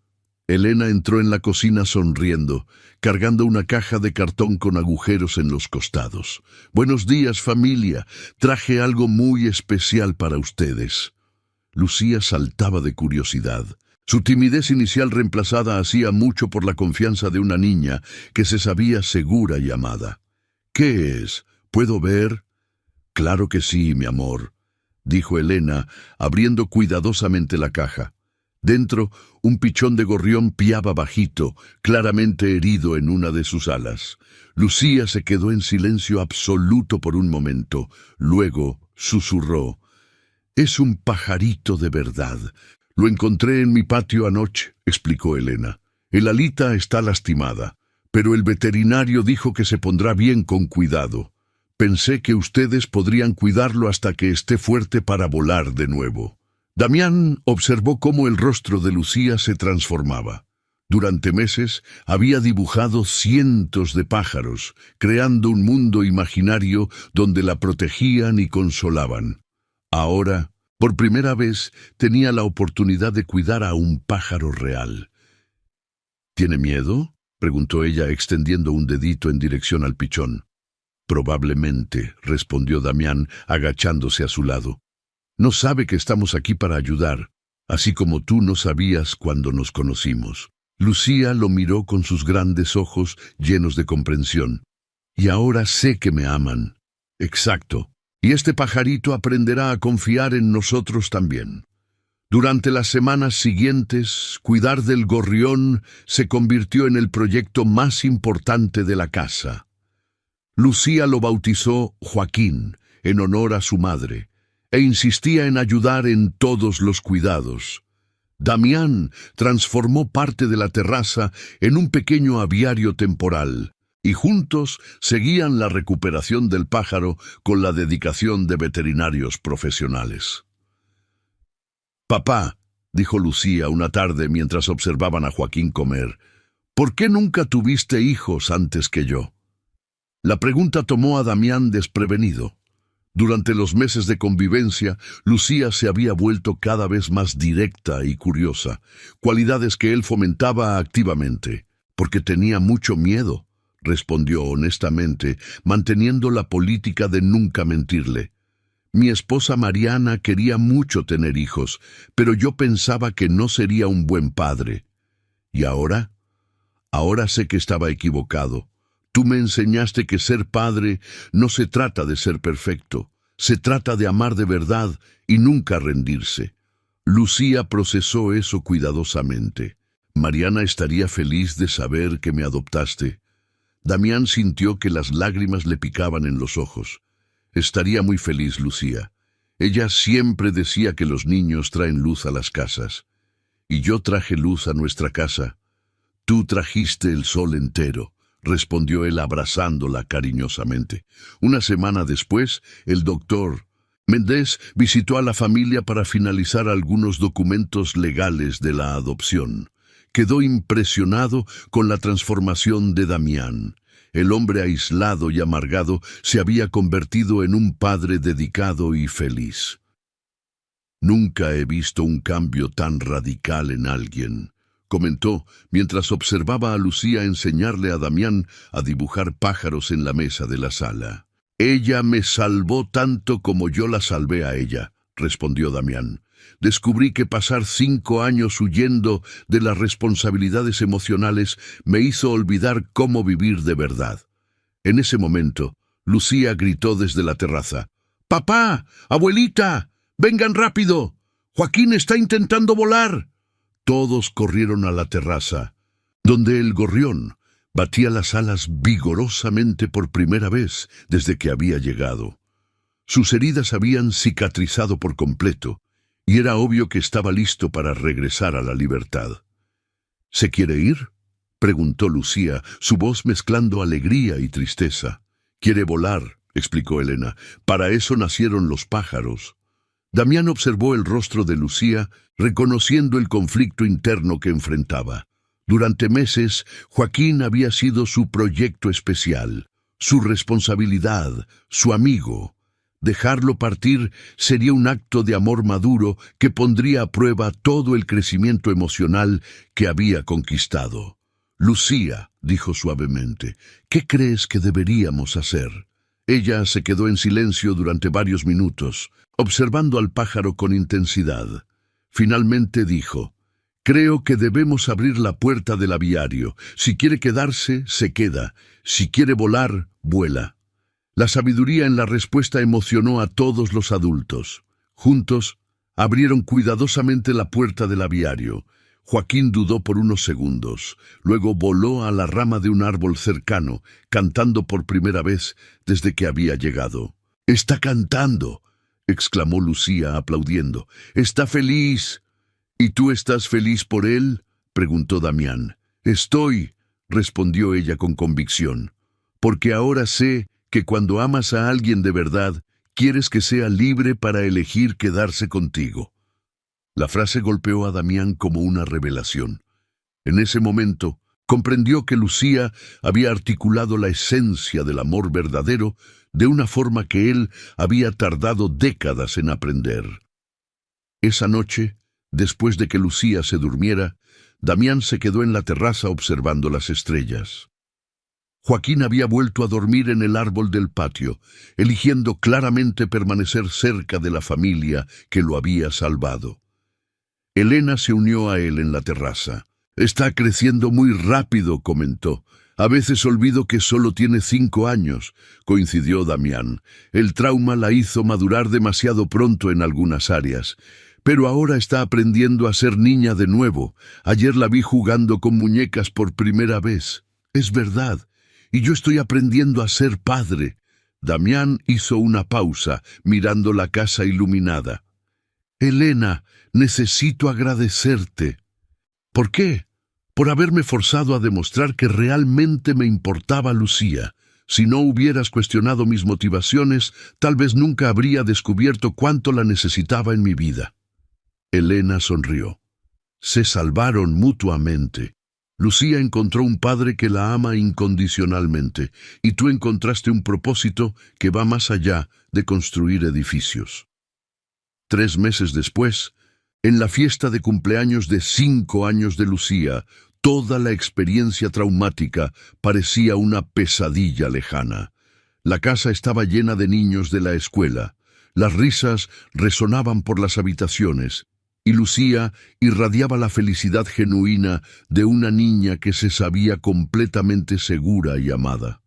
Elena entró en la cocina sonriendo, cargando una caja de cartón con agujeros en los costados. «Buenos días, familia. Traje algo muy especial para ustedes». Lucía saltaba de curiosidad. Su timidez inicial reemplazada hacía mucho por la confianza de una niña que se sabía segura y amada. «¿Qué es? ¿Puedo ver?» «Claro que sí, mi amor», dijo Elena, abriendo cuidadosamente la caja. Dentro, un pichón de gorrión piaba bajito, claramente herido en una de sus alas. Lucía se quedó en silencio absoluto por un momento. Luego susurró: «Es un pajarito de verdad. Lo encontré en mi patio anoche», explicó Elena. «El alita está lastimada, pero el veterinario dijo que se pondrá bien con cuidado. Pensé que ustedes podrían cuidarlo hasta que esté fuerte para volar de nuevo». Damián observó cómo el rostro de Lucía se transformaba. Durante meses había dibujado cientos de pájaros, creando un mundo imaginario donde la protegían y consolaban. Ahora, por primera vez, tenía la oportunidad de cuidar a un pájaro real. ¿Tiene miedo?, preguntó ella, extendiendo un dedito en dirección al pichón. Probablemente, respondió Damián, agachándose a su lado. No sabe que estamos aquí para ayudar, así como tú no sabías cuando nos conocimos. Lucía lo miró con sus grandes ojos llenos de comprensión. Y ahora sé que me aman. Exacto. Y este pajarito aprenderá a confiar en nosotros también. Durante las semanas siguientes, cuidar del gorrión se convirtió en el proyecto más importante de la casa. Lucía lo bautizó Joaquín, en honor a su madre, e insistía en ayudar en todos los cuidados. Damián transformó parte de la terraza en un pequeño aviario temporal, y juntos seguían la recuperación del pájaro con la dedicación de veterinarios profesionales. «Papá», dijo Lucía una tarde mientras observaban a Joaquín comer, «¿por qué nunca tuviste hijos antes que yo?». La pregunta tomó a Damián desprevenido. Durante los meses de convivencia, Lucía se había vuelto cada vez más directa y curiosa, cualidades que él fomentaba activamente. «Porque tenía mucho miedo», respondió honestamente, manteniendo la política de nunca mentirle. «Mi esposa Mariana quería mucho tener hijos, pero yo pensaba que no sería un buen padre. ¿Y ahora? Ahora sé que estaba equivocado. Tú me enseñaste que ser padre no se trata de ser perfecto, se trata de amar de verdad y nunca rendirse». Lucía procesó eso cuidadosamente. «Mariana estaría feliz de saber que me adoptaste». Damián sintió que las lágrimas le picaban en los ojos. «Estaría muy feliz, Lucía. Ella siempre decía que los niños traen luz a las casas. Y yo traje luz a nuestra casa. Tú trajiste el sol entero», respondió él abrazándola cariñosamente. Una semana después, el doctor Méndez visitó a la familia para finalizar algunos documentos legales de la adopción. Quedó impresionado con la transformación de Damián. El hombre aislado y amargado se había convertido en un padre dedicado y feliz. «Nunca he visto un cambio tan radical en alguien», comentó mientras observaba a Lucía enseñarle a Damián a dibujar pájaros en la mesa de la sala. «Ella me salvó tanto como yo la salvé a ella», respondió Damián. «Descubrí que pasar 5 años huyendo de las responsabilidades emocionales me hizo olvidar cómo vivir de verdad». En ese momento, Lucía gritó desde la terraza: «¡Papá! ¡Abuelita! ¡Vengan rápido! ¡Joaquín está intentando volar!». Todos corrieron a la terraza, donde el gorrión batía las alas vigorosamente por primera vez desde que había llegado. Sus heridas habían cicatrizado por completo, y era obvio que estaba listo para regresar a la libertad. «¿Se quiere ir?», preguntó Lucía, su voz mezclando alegría y tristeza. «Quiere volar», explicó Elena. «Para eso nacieron los pájaros». Damián observó el rostro de Lucía, reconociendo el conflicto interno que enfrentaba. Durante meses, Joaquín había sido su proyecto especial, su responsabilidad, su amigo. Dejarlo partir sería un acto de amor maduro que pondría a prueba todo el crecimiento emocional que había conquistado. «Lucía», dijo suavemente, «¿qué crees que deberíamos hacer?». Ella se quedó en silencio durante varios minutos, observando al pájaro con intensidad. Finalmente dijo: «Creo que debemos abrir la puerta del aviario. Si quiere quedarse, se queda. Si quiere volar, vuela». La sabiduría en la respuesta emocionó a todos los adultos. Juntos, abrieron cuidadosamente la puerta del aviario. Joaquín dudó por unos segundos. Luego voló a la rama de un árbol cercano, cantando por primera vez desde que había llegado. «¡Está cantando!», exclamó Lucía aplaudiendo. «¡Está feliz!». «¿Y tú estás feliz por él?», preguntó Damián. «Estoy», respondió ella con convicción, «porque ahora sé que cuando amas a alguien de verdad, quieres que sea libre para elegir quedarse contigo». La frase golpeó a Damián como una revelación. En ese momento, comprendió que Lucía había articulado la esencia del amor verdadero de una forma que él había tardado décadas en aprender. Esa noche, después de que Lucía se durmiera, Damián se quedó en la terraza observando las estrellas. Joaquín había vuelto a dormir en el árbol del patio, eligiendo claramente permanecer cerca de la familia que lo había salvado. Elena se unió a él en la terraza. «Está creciendo muy rápido», comentó. «A veces olvido que solo tiene 5 años», coincidió Damián. «El trauma la hizo madurar demasiado pronto en algunas áreas. Pero ahora está aprendiendo a ser niña de nuevo. Ayer la vi jugando con muñecas por primera vez. Es verdad. Y yo estoy aprendiendo a ser padre». Damián hizo una pausa, mirando la casa iluminada. «Elena, necesito agradecerte». «¿Por qué?» «Por haberme forzado a demostrar que realmente me importaba Lucía. Si no hubieras cuestionado mis motivaciones, tal vez nunca habría descubierto cuánto la necesitaba en mi vida». Elena sonrió. Se salvaron mutuamente. Lucía encontró un padre que la ama incondicionalmente, y tú encontraste un propósito que va más allá de construir edificios. 3 meses después, en la fiesta de cumpleaños de 5 años de Lucía, toda la experiencia traumática parecía una pesadilla lejana. La casa estaba llena de niños de la escuela. Las risas resonaban por las habitaciones, y Lucía irradiaba la felicidad genuina de una niña que se sabía completamente segura y amada.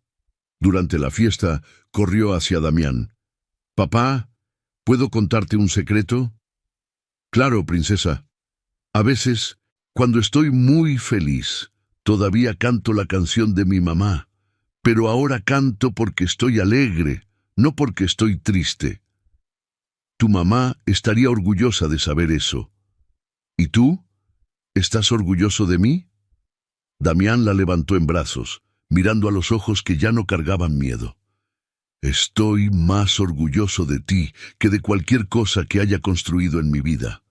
Durante la fiesta, corrió hacia Damián. «Papá, ¿puedo contarte un secreto?» «Claro, princesa. A veces, cuando estoy muy feliz, todavía canto la canción de mi mamá, pero ahora canto porque estoy alegre, no porque estoy triste. Tu mamá estaría orgullosa de saber eso. ¿Y tú? ¿Estás orgulloso de mí?» Damián la levantó en brazos, mirando a los ojos que ya no cargaban miedo. «Estoy más orgulloso de ti que de cualquier cosa que haya construido en mi vida».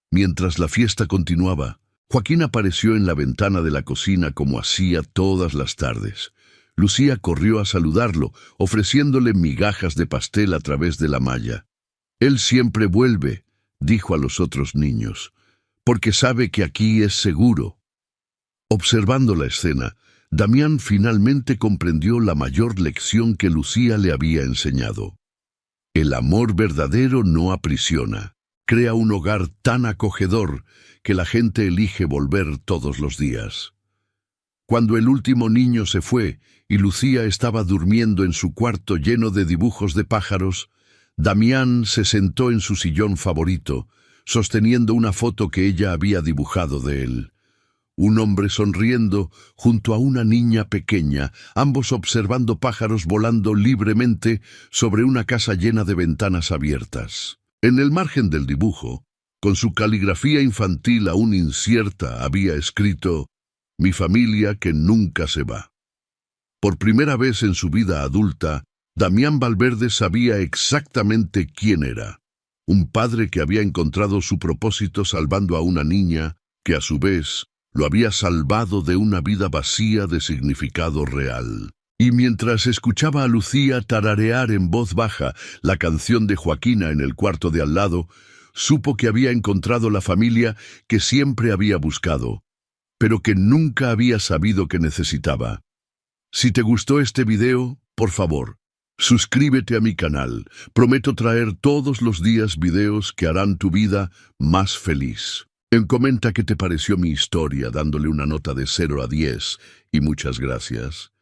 Mientras la fiesta continuaba, Joaquín apareció en la ventana de la cocina como hacía todas las tardes. Lucía corrió a saludarlo, ofreciéndole migajas de pastel a través de la malla. «Él siempre vuelve», dijo a los otros niños, «porque sabe que aquí es seguro». Observando la escena, Damián finalmente comprendió la mayor lección que Lucía le había enseñado. El amor verdadero no aprisiona. Crea un hogar tan acogedor que la gente elige volver todos los días. Cuando el último niño se fue y Lucía estaba durmiendo en su cuarto lleno de dibujos de pájaros, Damián se sentó en su sillón favorito, sosteniendo una foto que ella había dibujado de él. Un hombre sonriendo junto a una niña pequeña, ambos observando pájaros volando libremente sobre una casa llena de ventanas abiertas. En el margen del dibujo, con su caligrafía infantil aún incierta, había escrito: «Mi familia que nunca se va». Por primera vez en su vida adulta, Damián Valverde sabía exactamente quién era. Un padre que había encontrado su propósito salvando a una niña que, a su vez, lo había salvado de una vida vacía de significado real. Y mientras escuchaba a Lucía tararear en voz baja la canción de Joaquina en el cuarto de al lado, supo que había encontrado la familia que siempre había buscado, pero que nunca había sabido que necesitaba. Si te gustó este video, por favor, suscríbete a mi canal. Prometo traer todos los días videos que harán tu vida más feliz. Comenta qué te pareció mi historia dándole una nota de 0 a 10 y muchas gracias.